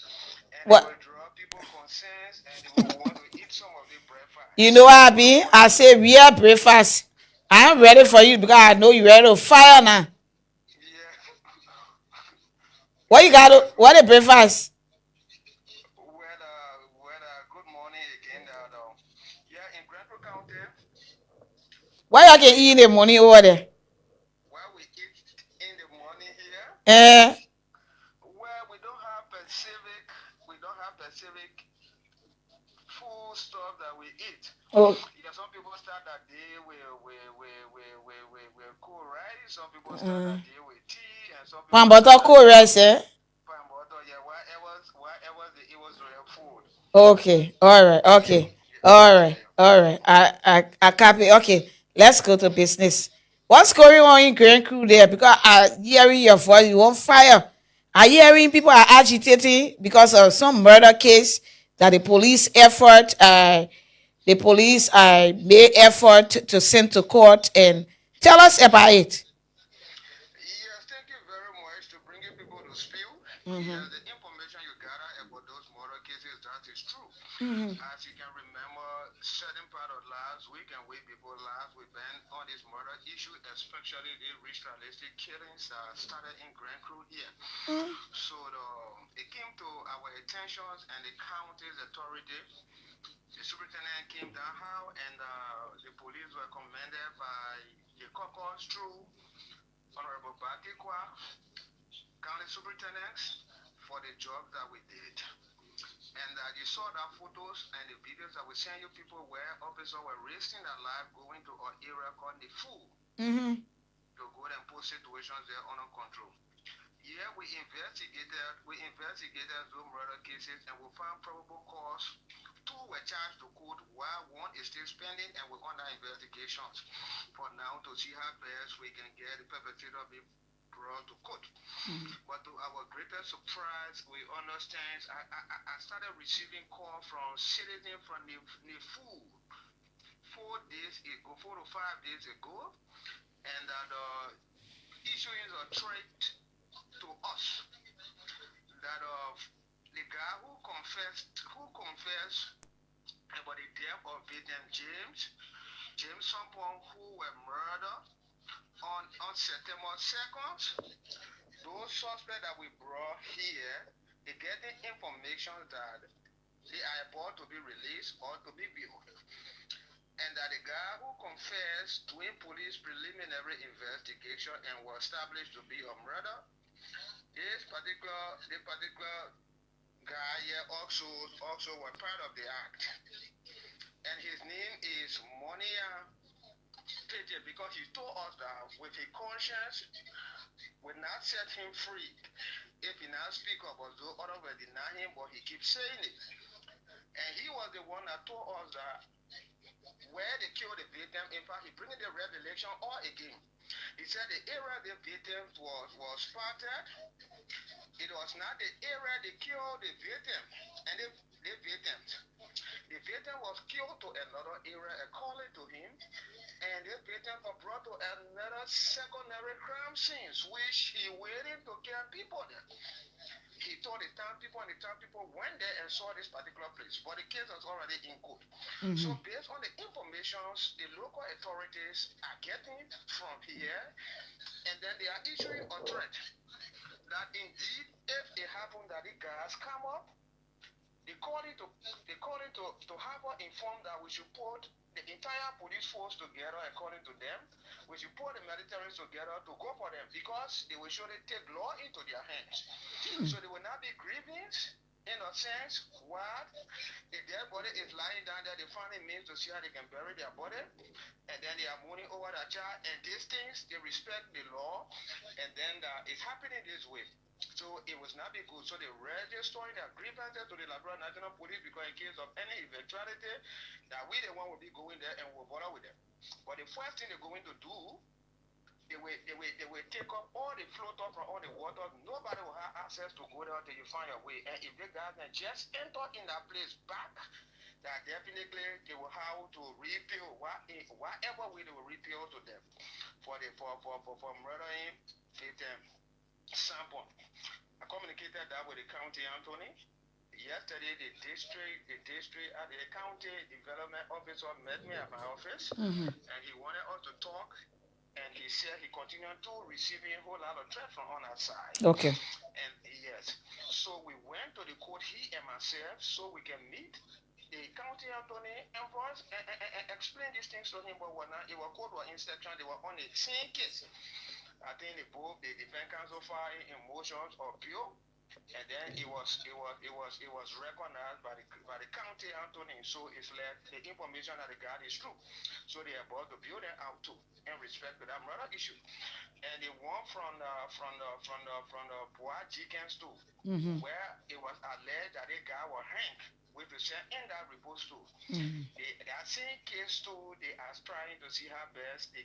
And it What will draw people concerns and they will want to eat some of the you breakfast. know what I But mean? I unfortunately, say real breakfast. I am ready for you because I know you ready to fire now. yeah, What you got to yes, what the breakfast? good morning again. Yeah, in Granville County, What you can we eat in the morning over there? where we eat in the morning here. Eh? Well, we don't have specific food stuff that we eat. Oh, Yeah, some people start that day with cool rice. Some people start that day with tea, and some pan people butter start that cold day rice, with eh? palm butter. Yeah, whatever it was real food. Okay, all right, Yeah, okay, all right, yeah. all right. I copy. Okay, let's go to business. What's going on in Grand Crew there? Because I hearing your voice, you on fire. I hearing people are agitating because of some murder case that the police made effort to send to court and tell us about it. Yes, thank you very much to bringing people to spill. Mm-hmm. Yes, the information you gather about those murder cases, that is true. Mm-hmm. As you can remember, certain part of last week and week before last, we been on this murder issue, especially the ritualistic killings that started in Grand Crew here. So it came to our attentions and the county's authority. The superintendent came down how and the police were commended by the caucus through Honorable Bakikwa, county superintendents, for the job that we did. And you saw the photos and the videos that we sent you people where officers were risking their life going to an area called the food Mm-hmm. to go and put situations there under control. Yeah, we investigated those murder cases and we found probable cause. Two were charged to court while one is still pending and we're under investigations for now to see how best we can get the perpetrator be brought to court. But to our greatest surprise, we understand I started receiving call from citizens from the 4 days ago, 4 to 5 days ago, and that issuing a threat to us that the guy who confessed about the death of victim James someone who were murdered on September 2nd. Those suspects that we brought here, they getting information that they are about to be released or to be built. And that the guy who confessed doing police preliminary investigation and was established to be a murder, the particular guy here also was part of the act. And his name is Monia Peter, because he told us that with his conscience will not set him free if he not speak up, although others will deny him, but he keeps saying it. And he was the one that told us that where they killed the victim, in fact, he bringing the revelation all again. He said the area the victim was spotted, it was not the area they killed the victim. And the victim was killed to another area according to him, and the victim was brought to another secondary crime scenes, which he waited to kill people there. He told the town people, and the town people went there and saw this particular place, but the case was already in court. So based on the information the local authorities are getting from here, and then they are issuing a threat that indeed, if it happened that the guys come up, they call it to have us informed that we should put the entire police force together according to them. We should put the militaries together to go for them, because they will surely take law into their hands. So they will not be grievance in a sense. What if their body is lying down there, they find a means to see how they can bury their body, and then they are mourning over that child, and these things, they respect the law, and then it's happening this way. So it was not be good. So they registering their grievances to the Liberia National Police, because in case of any eventuality, that we the one will be going there and will bother with them. But the first thing they're going to do, they will take up all the float up from all the water. Nobody will have access to go there until you find your way. And if the guys can just enter in that place back, that definitely they will have to repeal whatever way they will repeal to them for murdering victim sample. I communicated that with the county, Anthony. Yesterday, the county development officer met me at my office, and he wanted us to talk. And he said he continued to receiving a whole lot of threat from on that side. Okay. And yes, so we went to the court, he and myself, so we can meet the county attorney and voice and explain these things to him. But it was court was instruction, they were on the same case. I think the defense counsel filed in motions of appeal, and then it was recognized by the county attorney. So it's like the information that they got is true. So they are about to build it out too in respect to that murder issue. And the one from the Bois Jikens too, where it was alleged that the guy was hanged. We present in that report too. That same case too, they are trying to see how best they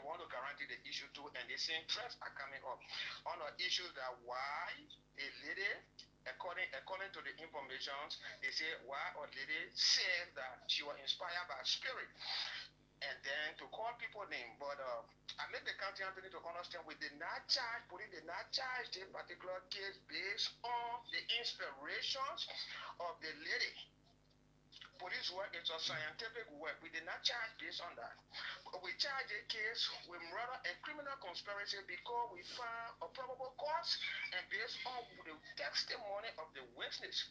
want to guarantee the issue too, and the same threats are coming up on the issues that why a lady, according to the information, they say why a lady says that she was inspired by spirit, and then to call people name. But I make the county attorney to understand police did not charge this particular case based on the inspirations of the lady. Police work is a scientific work. We did not charge based on that. We charge a case with murder and criminal conspiracy because we found a probable cause and based on the testimony of the witness.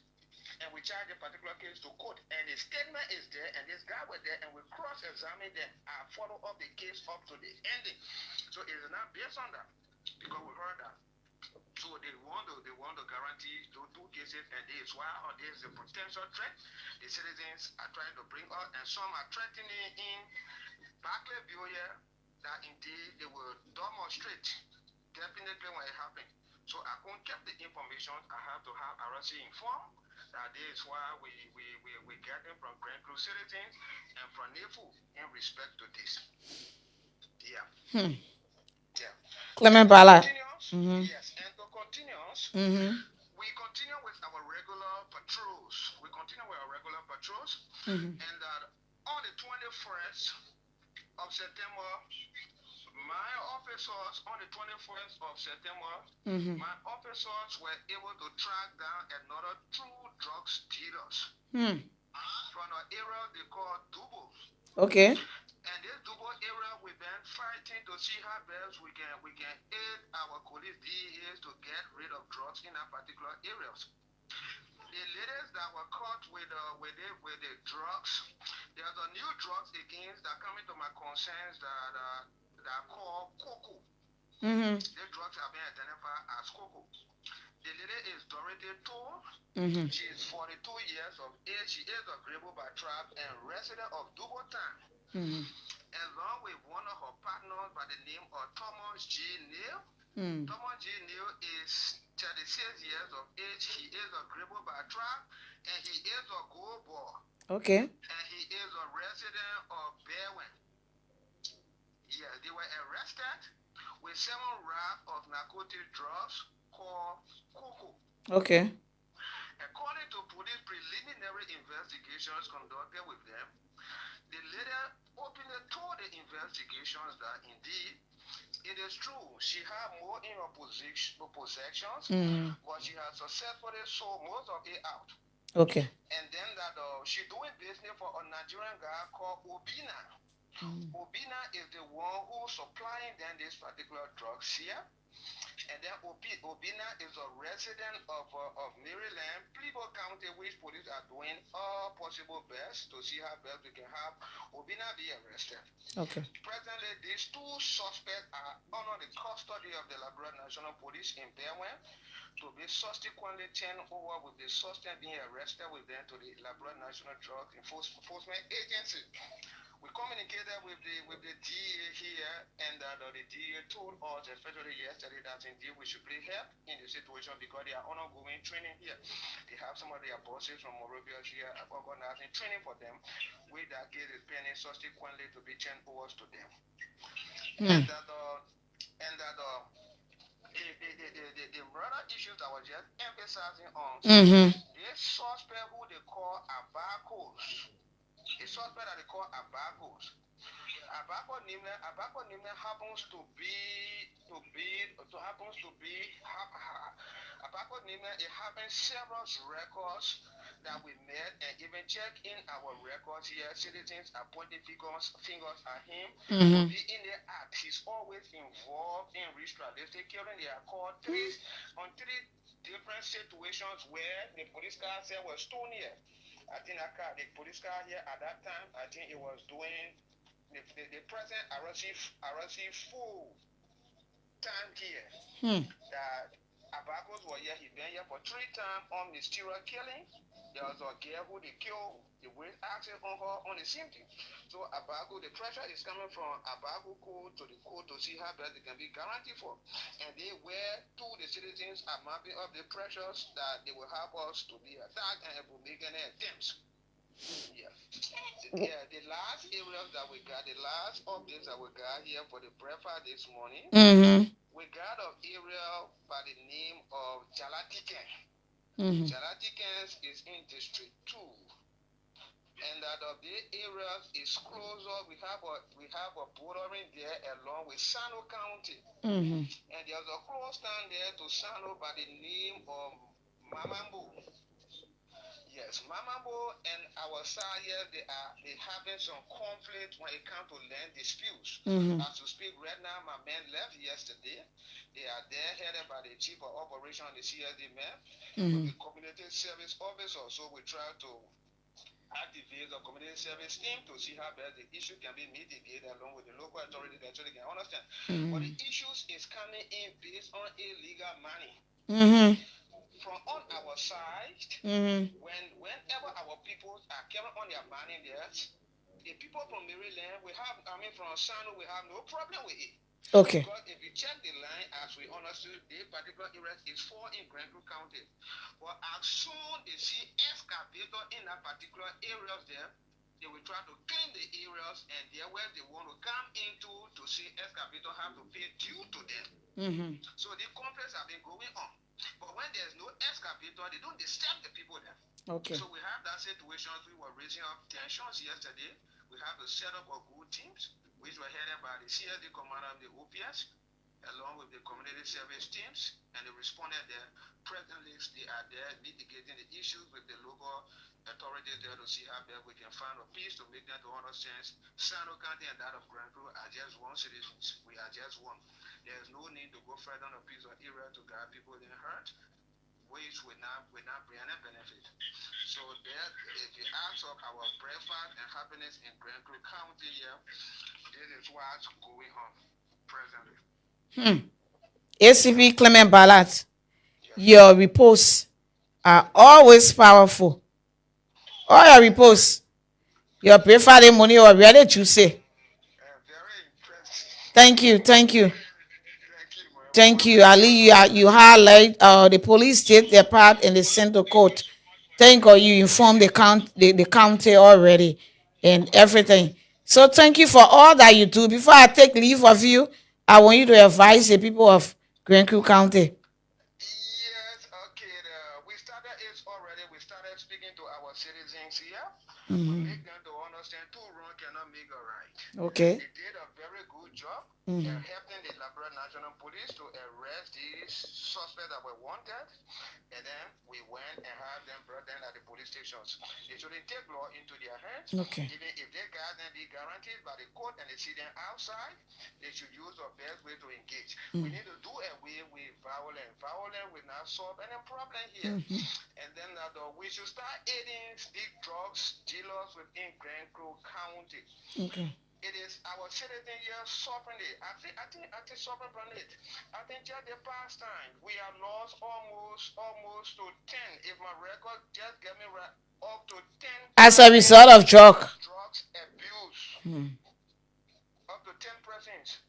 And we charge a particular case to court. And the statement is there, and this guy was there, and we cross-examine them and follow up the case up to the ending. So it is not based on that, because we heard that. So they want to guarantee those two cases, and this is why there is a potential threat the citizens are trying to bring out, and some are threatening in Barclayville here that indeed they will demonstrate definitely when it happens. So I can't get the information. I have to have RC informed. That is why we get them from Grand Cruz citizens and from NEFU in respect to this. Yeah. Yeah. Clement Bala. Yes, and to continuous, we continue with our regular patrols. And on the 21st of September, my officers, on the 21st of September, my officers were able to track down another 2 drugs dealers from an area they call Dubo. Okay. And this Dubo area, we've been fighting to see how best we can aid our police DEAs to get rid of drugs in our particular areas. The ladies that were caught with the drugs, there's a new drugs against that coming to my concerns that are called cocoa. These drugs have been identified as cocoa. The lady is Dorothy Tour. She is 42 years of age. She is agreeable by tribe and resident of Dubotan. Along with one of her partners by the name of Thomas G. Neal. Thomas G. Neal is 36 years of age. He is agreeable by tribe and he is a gold boy. Okay. And he is a resident of Berwyn. Yeah, they were arrested with 7 wraps of narcotic drugs called cocoa. Okay. According to police preliminary investigations conducted with them, the lady openly told the investigations that indeed it is true she had more in her possessions, but she has successfully sold most of it out. Okay. And then that she doing business for a Nigerian guy called Obina. Obina is the one who's supplying them this particular drugs here. And then Obina is a resident of Maryland, Plymouth County, which police are doing all possible best to see how best we can have Obina be arrested. Okay. Presently, these 2 suspects are under the custody of the Liberia National Police in Berwyn to be subsequently turned over with the suspect being arrested with them to the Liberia National Drug Enforcement Agency. We communicated with the DEA here, and the DEA told us, especially yesterday, that indeed we should please help in the situation because they are ongoing training here. They have some of their bosses from Morovia here organizing training for them, with that case is pending subsequently to be turned over to them. And that the murder issues I was just emphasizing on, this suspect who they call Abacos. A suspect that they call Abacos. Abaco name happens to be Abaco name it having several records that we met and even check in our records here. Citizens are pointing fingers at him for being in the act. He's always involved in ritualistic killing. They are called 3 different situations where the police car said was stolen here. I think the police car here at that time, I think it was doing the present RC full time here. That Abacos was here, he been here for 3 times on mysterious killing. There was a girl who they killed, the way access on her on the same thing. So Abaco, the pressure is coming from Abaco code to the code to see how best they can be guaranteed for. And they were to the citizens are mapping up the pressures that they will help us to be attacked and will make any attempts. Yeah. The last areas that we got, the last updates that we got here for the breakfast this morning, we got an area by the name of Jalatiken. Jalatiken is in District 2. And that of the areas is closer. We have a bordering there along with Sano County. And there's a close town there to Sano by the name of Mamambo. Yes, Mamambo and our side here, they having some conflict when it comes to land disputes. As to speak right now, my men left yesterday. They are there headed by the chief of operation, the CSD man, with the community service officer. So we try to activate the community service team to see how best the issue can be mitigated along with the local authorities so they can understand. But the issues is coming in based on illegal money. From on our side, whenever our people are carrying on their money there, the people from Maryland, from Sano, we have no problem with it. Okay. Because if you check the line, as we understood, the particular area is 4 in Granville County. But as soon as they see excavator in that particular area there, They will try to clean the areas, and there where they want to come into to see excavator have to pay due to them. So the conflicts have been going on. But when there's no excavator, they don't disturb the people there. Okay. So we have that situation. We were raising up tensions yesterday. We have to set up a good teams, which were headed by the CSD commander of the OPS, along with the community service teams, and they responded there. Presently, they are there mitigating the issues with the local authorities there to see how best we can find a peace to make them to understand Sano County and that of Grand Crew are just one citizens. We are just one. There's no need to go further on a piece of area to guide people in hurt, which will not bring any benefit. So there, if you ask of our breakfast and happiness in Grand Crew County here, this is what's going on presently. ACP Clement Ballat, your reposts are always powerful. All your reposts, your preferred money or really you say. Very impressive. Thank you. Thank you, Ali. You highlight the police did their part and they sent the court. Thank God you informed the county already and everything. So thank you for all that you do. Before I take leave of you, I want you to advise the people of Grand Crew County. Yes, okay. We started it already. We started speaking to our citizens here. Make them to understand two wrongs cannot make a right. Okay. They did a very good job helping the Liberia National Police to arrest these suspects that were wanted. And then we went and had them brought them at the police stations. They shouldn't take law into their hands. Okay. Even if they got them be guaranteed by the court and they see them outside, they should use the best way to engage. We need to do away with violence. Violence will not solve any problem here. And then we should start aiding big drugs dealers within Grand Crew County. Okay. It is our citizen here suffering it. I think suffering from it. I think just the past time we have lost almost to 10. If my record just get me right, up to 10 as a result of drugs abuse. Up to 10%.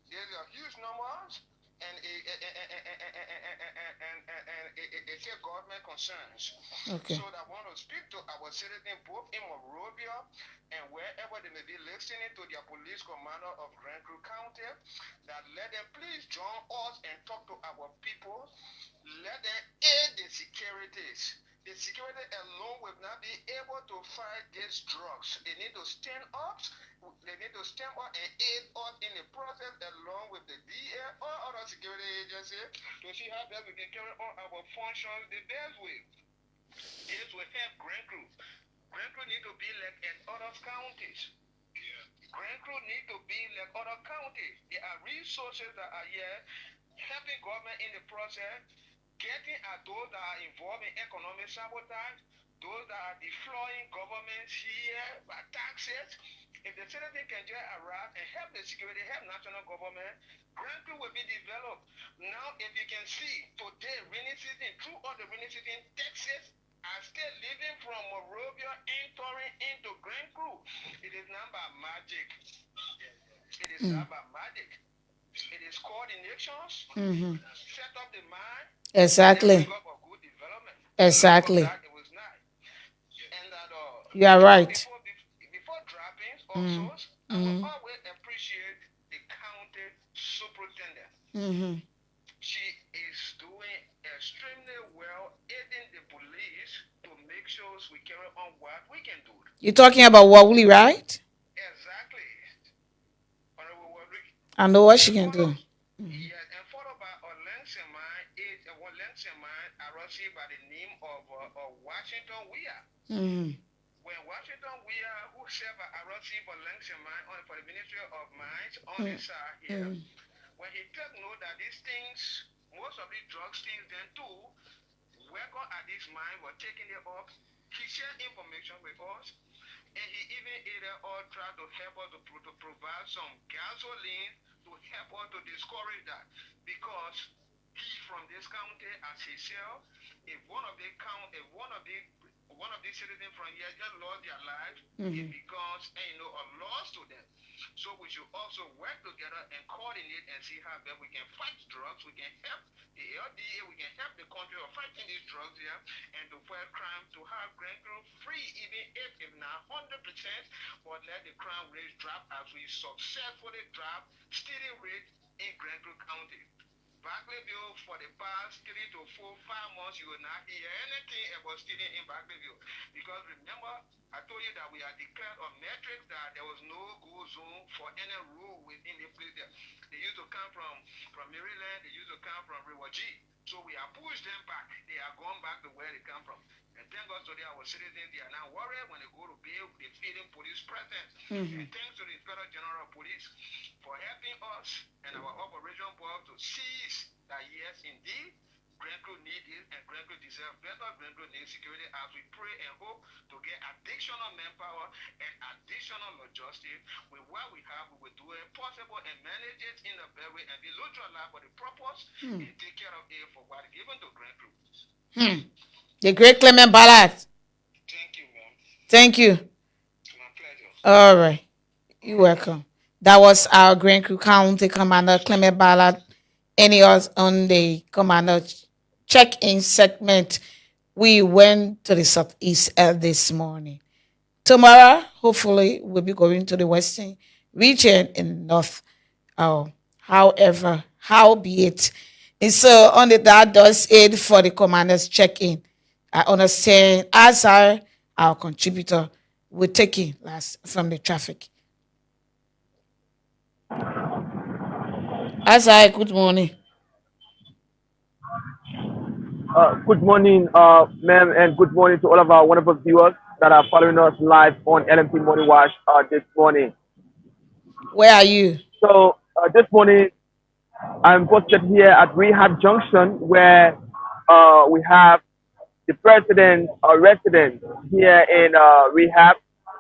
There's a huge numbers and it's a government concerns. Okay. So I want to speak to our citizens both in Monrovia and wherever they may be listening to their police commander of Grand Crew County, that let them please join us and talk to our people. Let them aid the securities. The security alone will not be able to fight these drugs. They need to stand up. They need to stand up and aid us in the process along with the DA or other security agencies to see how best we can carry on our functions the best way. This will help Grand Crew. Grand Crew need to be like in other counties. Grand Crew need to be like other counties. There are resources that are here helping government in the process, getting at those that are involved in economic sabotage, those that are defrauding governments here by taxes. If the citizen can just arrive and help the security, help national government, Grand Crew will be developed. Now, if you can see, today, rainy season, through all the rainy season, Texas are still living from Monrovia entering into Grand Crew. It is not by magic. It is not by magic. It is coordinations, set up the mind. Exactly. Up a good development. Exactly. It was not. And that you are right. Before dropping also, I will always appreciate the county superintendent. She is doing extremely well aiding the police to make sure we carry on what we can do. You're talking about Wawuli, right? Exactly. I know what she can do. Yes, and followed by a Lengseman, I received by the name of Washington Weir. When Washington Weir, who served I received a Lengseman for the Ministry of Mines on the side here, when he took note that these things, most of these drugs things then too, welcome at this mine were taking it up, he shared information with us. And he even either or tried to help us to provide some gasoline to help us to discourage that. Because he from this county as himself, if one of these citizens from here just lost their lives, it becomes a loss to them. So we should also work together and coordinate and see how best we can fight drugs, we can help the LDA, we can help the country of fighting these drugs here and to fight crime, to have Grand Crew free, even if not 100%, but let the crime rate drop as we successfully drop steady rate in Grand Creek County. Barclayville, for the past 3 to 4, 5 months, you will not hear anything about stealing in Barclayville. Because remember, I told you that we are declared on metrics that there was no go zone for any road within the place there. They used to come from Maryland, they used to come from River G. So we have pushed them back. They are going back to where they come from. And thank God today our citizens, they are now worried when they go to bail, they feeling police presence. And thanks to the Inspector General of Police for helping us and our operation board to seize that yes, indeed, Grand Creek need it and Grand Creek deserve better. Grand Creek need security as we pray and hope to get additional manpower and additional logistics. With what we have, we will do it possible and manage it in a better way and be neutralized for the purpose and take care of it for what given to Grand Creek. The great Clement Ballard. Thank you, man. Thank you. My pleasure. All right. You're welcome. That was our Grand Creek County Commander Clement Ballard. Any us on the commander check-in segment. We went to the southeast this morning. Tomorrow, hopefully, we'll be going to the western region in north. However, how be it. And so on that does it for the commander's check-in. I understand as our contributor will take it last from the traffic. Azai, good morning. Good morning, ma'am, and good morning to all of our wonderful viewers that are following us live on LMP Morning Watch this morning. Where are you? So this morning, I'm posted here at Rehab Junction where we have the president or resident here in Rehab,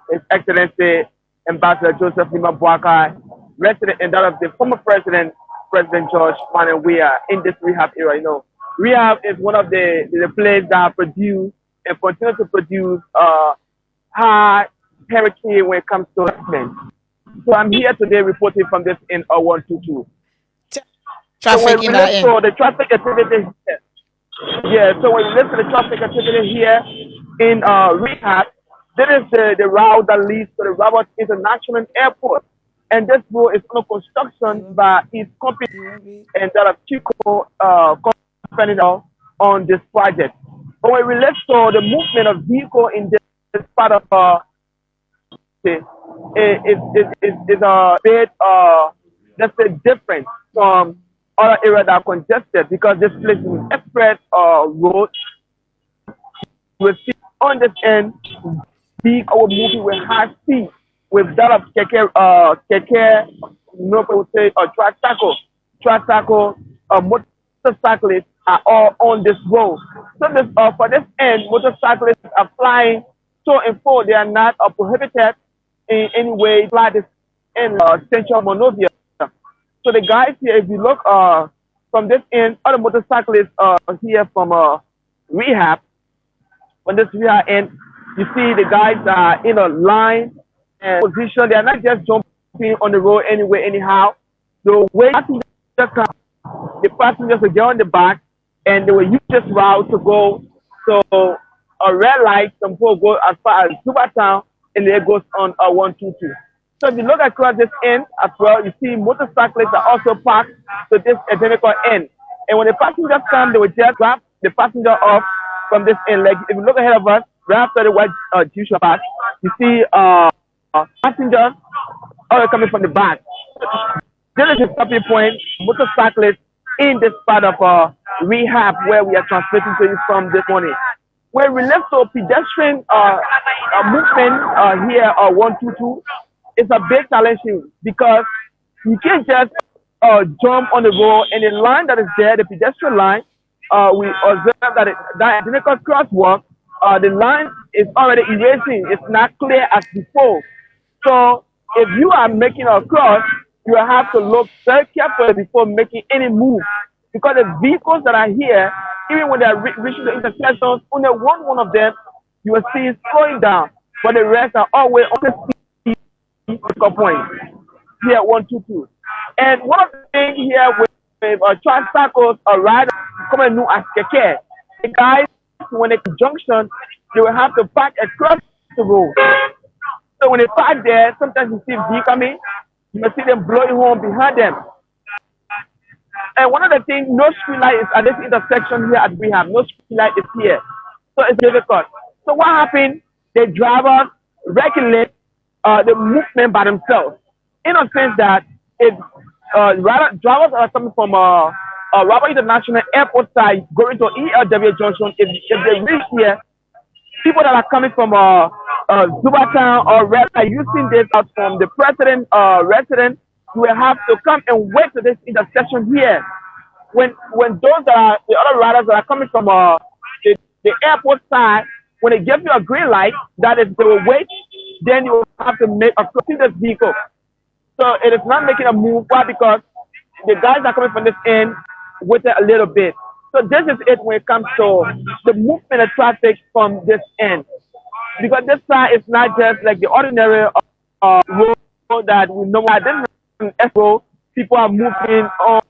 His Excellency Ambassador Joseph Lima Boakai, resident and that of the former president, President George Manuel Weah, in this rehab area. You know, rehab is one of the places that produce and continue to produce high hierarchy when it comes to investment. So I'm here today reporting from this in 122. Traffic so when in we that listen to the traffic activity here, so when you listen to the traffic activity here in rehab, this is the route that leads to the Robert International Airport. And this road is under construction by its company and that of Chico company on this project. But when we listen to the movement of vehicle in this part of is a bit let's say different from other areas that are congested because this place is an express road. We see on this end vehicle moving with high speed with that of keke, no people would say tricycle, motorcyclists are all on this road. So this for this end, motorcyclists are flying to and fro. They are not prohibited in any way. Fly this in Central Monrovia. So the guys here, if you look from this end, other motorcyclists here from rehab. On this rehab end, you see the guys are in a line and position. They are not just jumping on the road anyway, anyhow. The way the passengers will get on the back and they will use this route to go to a red light. Some people go as far as Supertown and it goes on 122. So if you look across this end as well, you see motorcyclists are also parked to this identical end. And when the passengers come, they will just grab the passenger off from this end. Like if you look ahead of us, right after the white G-Shock pass, you see passengers all coming from the back. This is a stopping point, motorcyclists in this part of rehab where we are transmitting to you from this morning. When we left to pedestrian movement here 122, it's a big challenge because you can't just jump on the road and the line that is there, the pedestrian line, we observe that that identical crosswalk, the line is already erasing. It's not clear as before. So if you are making a cross, you have to look very carefully before making any move. Because the vehicles that are here, even when they are reaching the intersections, only one of them you will see slowing down, but the rest are always on the speed point. Here, 122. And one of the things here with tricycles or riders commonly known as keke, the guys when they junction, they will have to park across the road. So when they park there, sometimes you see V coming, you may see them blowing horn behind them. And one of the things, no street light is at this intersection here at Rehab. No street light is here. So it's difficult. So what happened? The drivers regulate the movement by themselves. In a sense that if drivers are coming from Robert International Airport side going to ELW Junction, if they reach here, people that are coming from Zubatown or Red are using this out from the president resident, you will have to come and wait to this intersection here. When those are the other riders that are coming from the airport side, when they give you a green light, that is they will wait, then you will have to make a crossing this vehicle. So it is not making a move. Why? Because the guys that are coming from this end waited a little bit. So this is it when it comes to the movement of traffic from this end. Because this side is not just like the ordinary road that we know. This is an road. People are moving on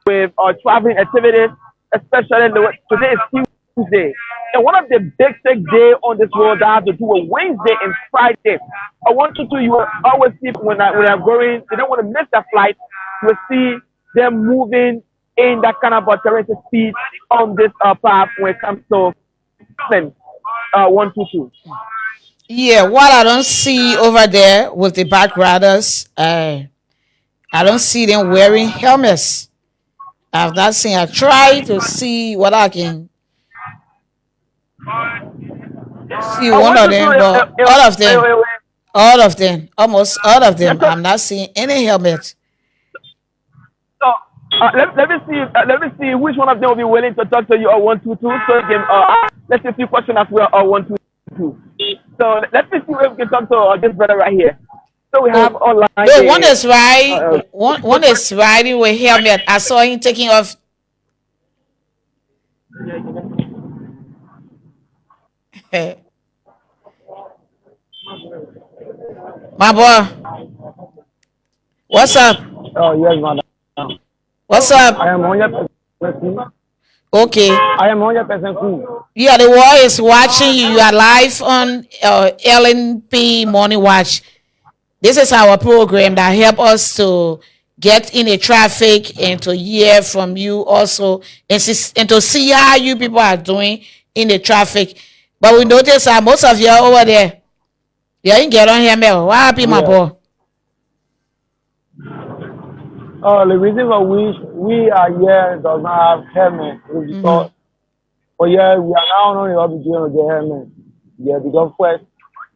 with traveling activities, especially today is Tuesday. And one of the big days on this road that I have to do with Wednesday and Friday. I want you to, you will always see when I'm going, they don't want to miss that flight. You will see them moving in that kind of terrific speed on this path when it comes to 122. Yeah, what I don't see over there with the bike riders, I don't see them wearing helmets. I've not seen. I try to see what I can see one of them, but almost all of them, I'm not seeing any helmet. So let me see. Let me see which one of them will be willing to talk to you or 122. So you can let's see a few questions as well or 122. So let me see if we can talk to this brother right here. So we have online. No, one is riding. One is riding with helmet. I saw him taking off. My boy, what's up? Oh yes, madam. What's up? I am 100% cool. Okay. I am 100% cool. Yeah, the world is watching you. You are live on LNP Morning Watch. This is our program that help us to get in the traffic and to hear from you also and to see how you people are doing in the traffic. But we notice that most of you are over there. You ain't get on here, Mel. What happened, my boy? The reason for which we are here does not have helmet is because we are now only obligated to get helmet. Yeah, because first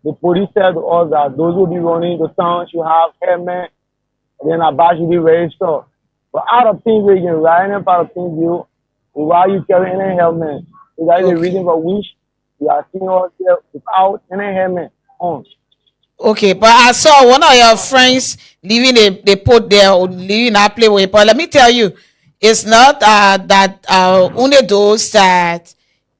the police said to us that those who be running the town should have helmet, and then a badge should be registered. But out of things we can ride and out of things why you carrying a helmet? So that is the reason for which we are seeing us here without any helmet on. Okay, but I saw one of your friends leaving the put there or leaving that play with. But let me tell you, it's not that only those that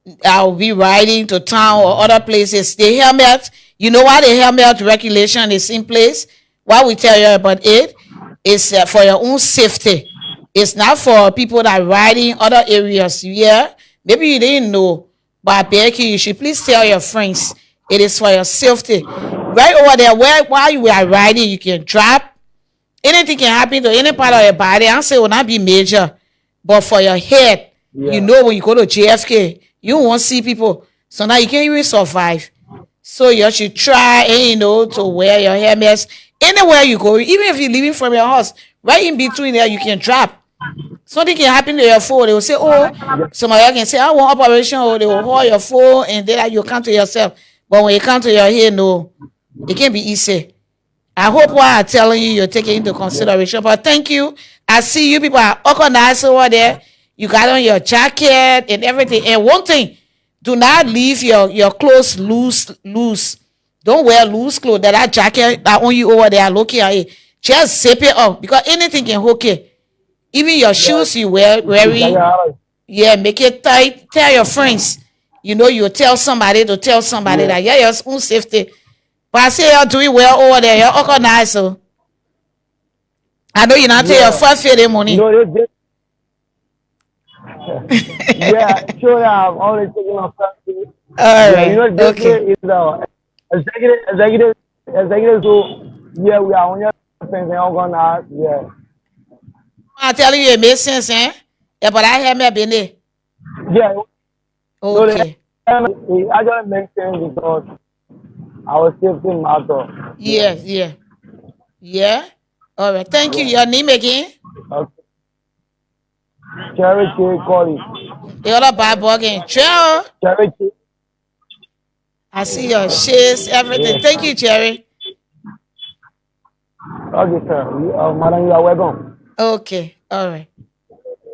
will be riding to town or other places. The helmet, you know why the helmet regulation is in place? What we tell you about it is for your own safety. It's not for people that ride in other areas. Yeah, maybe you didn't know, but Becky, you should please tell your friends it is for your safety. Right over there, while you are riding, you can drop. Anything can happen to any part of your body. I say it will not be major, but for your head, you know when you go to JFK, you won't see people. So now you can't even survive. So you should try, to wear your helmets anywhere you go. Even if you're leaving from your house, right in between there, you can drop. Something can happen to your phone. They will say, somebody can say, I want operation, or they will hold your phone, and then you come to yourself. But when you come to your head, no, it can't be easy. I hope what I'm telling you, you're taking into consideration. But thank you. I see you people are organized over there. You got on your jacket and everything. And one thing, do not leave your clothes loose. Don't wear loose clothes. That jacket that on you over there looking at it. Just zip it up because anything can hook it. Even your shoes you wearing, make it tight. Tell your friends. You tell somebody to tell somebody that your own safety. But I say you're doing well over there. You're organized. So I know you're not taking your first Friday money. Sure, I'm always taking my first. All right. This is executive Exactly. So yeah, we are on your things and all gonna yeah. I'm telling you, it makes sense, eh? Yeah, but I have me been there. Yeah. No, Okay. it actually makes sense because I was safety matter. Yeah. Yes, yeah. Yeah. All right. Thank you. Yeah. Your name again? Okay. Cherry K Corey. The other bad boy again. Joe. Cherry K. I see your shares, everything. Thank Yeah. you, Jerry. Okay, sir. Madam, you are welcome. Okay. All right.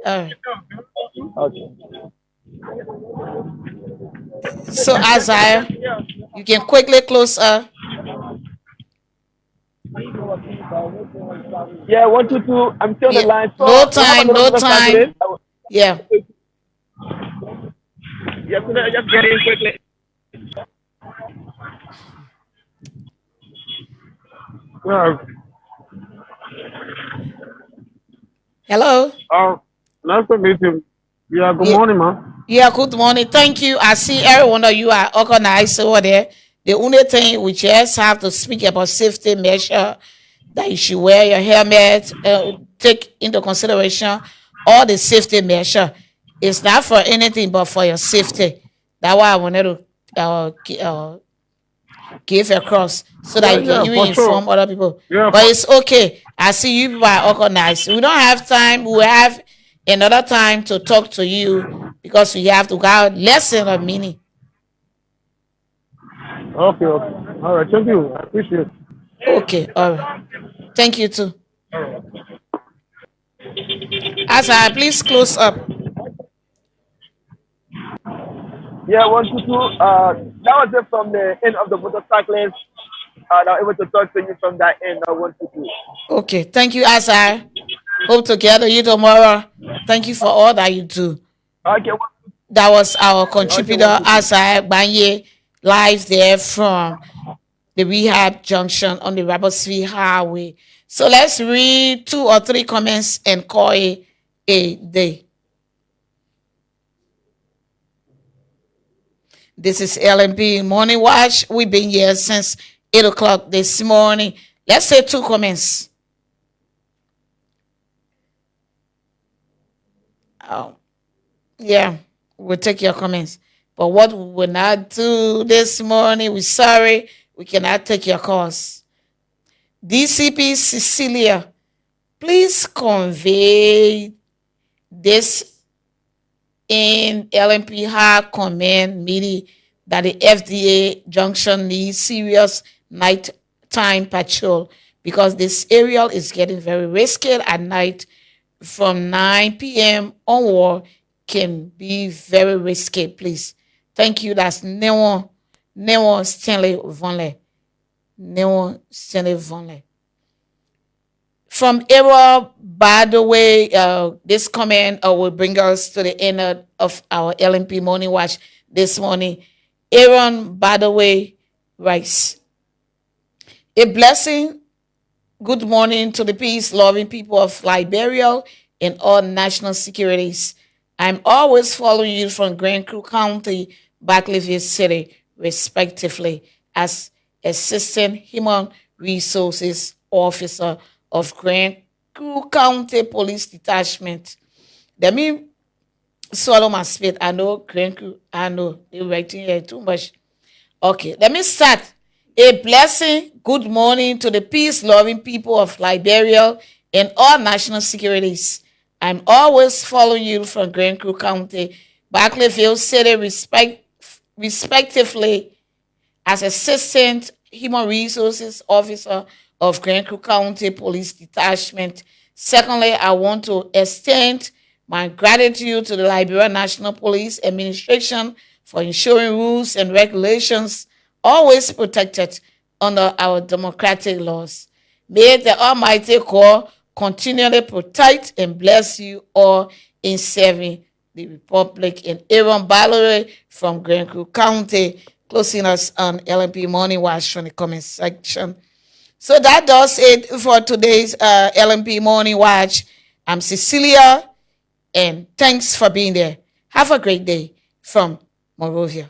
All right. Okay. So, Isaiah, you can quickly close. Yeah, 122. I'm still on the Yeah. line. So No we have time. another No motorcyclist. time. Yeah. Yeah, so just get in quickly. Yeah. Hello. Nice to meet you. Yeah, good Yeah. morning, man. Yeah. Good morning. Thank you. I see every one of you are organized over there. The only thing we just have to speak about safety measure that you should wear your helmet, take into consideration all the safety measure. It's not for anything but for your safety. That's why I wanted to give across so that Yeah, you can yeah, even for sure. inform other people. Yeah, But it's okay. I see you people are organized. We don't have time. We will have another time to talk to you because we have to go lesson of meaning. okay, okay. All right, thank you. I appreciate it. Okay, all right. Thank you too. Asa, please close up. Yeah, 122. That was it from the end of the motorcyclist. That was able to talk to you from that end of 122. Okay, thank you, Asa. Hope to gather you tomorrow. Thank you for all that you do. Okay, That was our okay, contributor, 122. Asa Banye, live there from the rehab junction on the Robertsville Highway. So let's read 2 or 3 comments and call it a day. This is LMP Morning Watch. We've been here since 8 o'clock this morning. Let's say 2 comments. Oh, yeah, we'll take your comments. But what we will not do this morning, we're sorry, we cannot take your calls. DCP Cecilia, please convey this in LMP High Command meeting that the FDA junction needs serious nighttime patrol because this area is getting very risky at night from 9 p.m. onward can be very risky, please. Thank you. That's Neon Stanley Vonley. Neon Stanley Vonley. From Era, by the way, this comment will bring us to the end of our LMP Morning Watch this morning. Aaron, by the way, writes, a blessing. Good morning to the peace-loving people of Liberia and all national securities. I'm always following you from Grand Crew County, Barclayville City, respectively, as Assistant Human Resources Officer of Grand Crew County Police Detachment. Let me swallow my spit. I know Grand Crew, I know they're writing here too much. Okay, let me start. A blessing. Good morning to the peace-loving people of Liberia and all national securities. I'm always following you from Grand Crew County, Barclayville City, respectively, as Assistant Human Resources Officer of Grand Crew County Police Detachment. Secondly, I want to extend my gratitude to the Liberia National Police Administration for ensuring rules and regulations always protected under our democratic laws. May the Almighty God continually protect and bless you all in serving the Republic. And Aaron Ballery from Grand Crew County, closing us on LMP Morning Watch from the comment section. So that does it for today's LMP Morning Watch. I'm Cecilia, and thanks for being there. Have a great day from Morovia.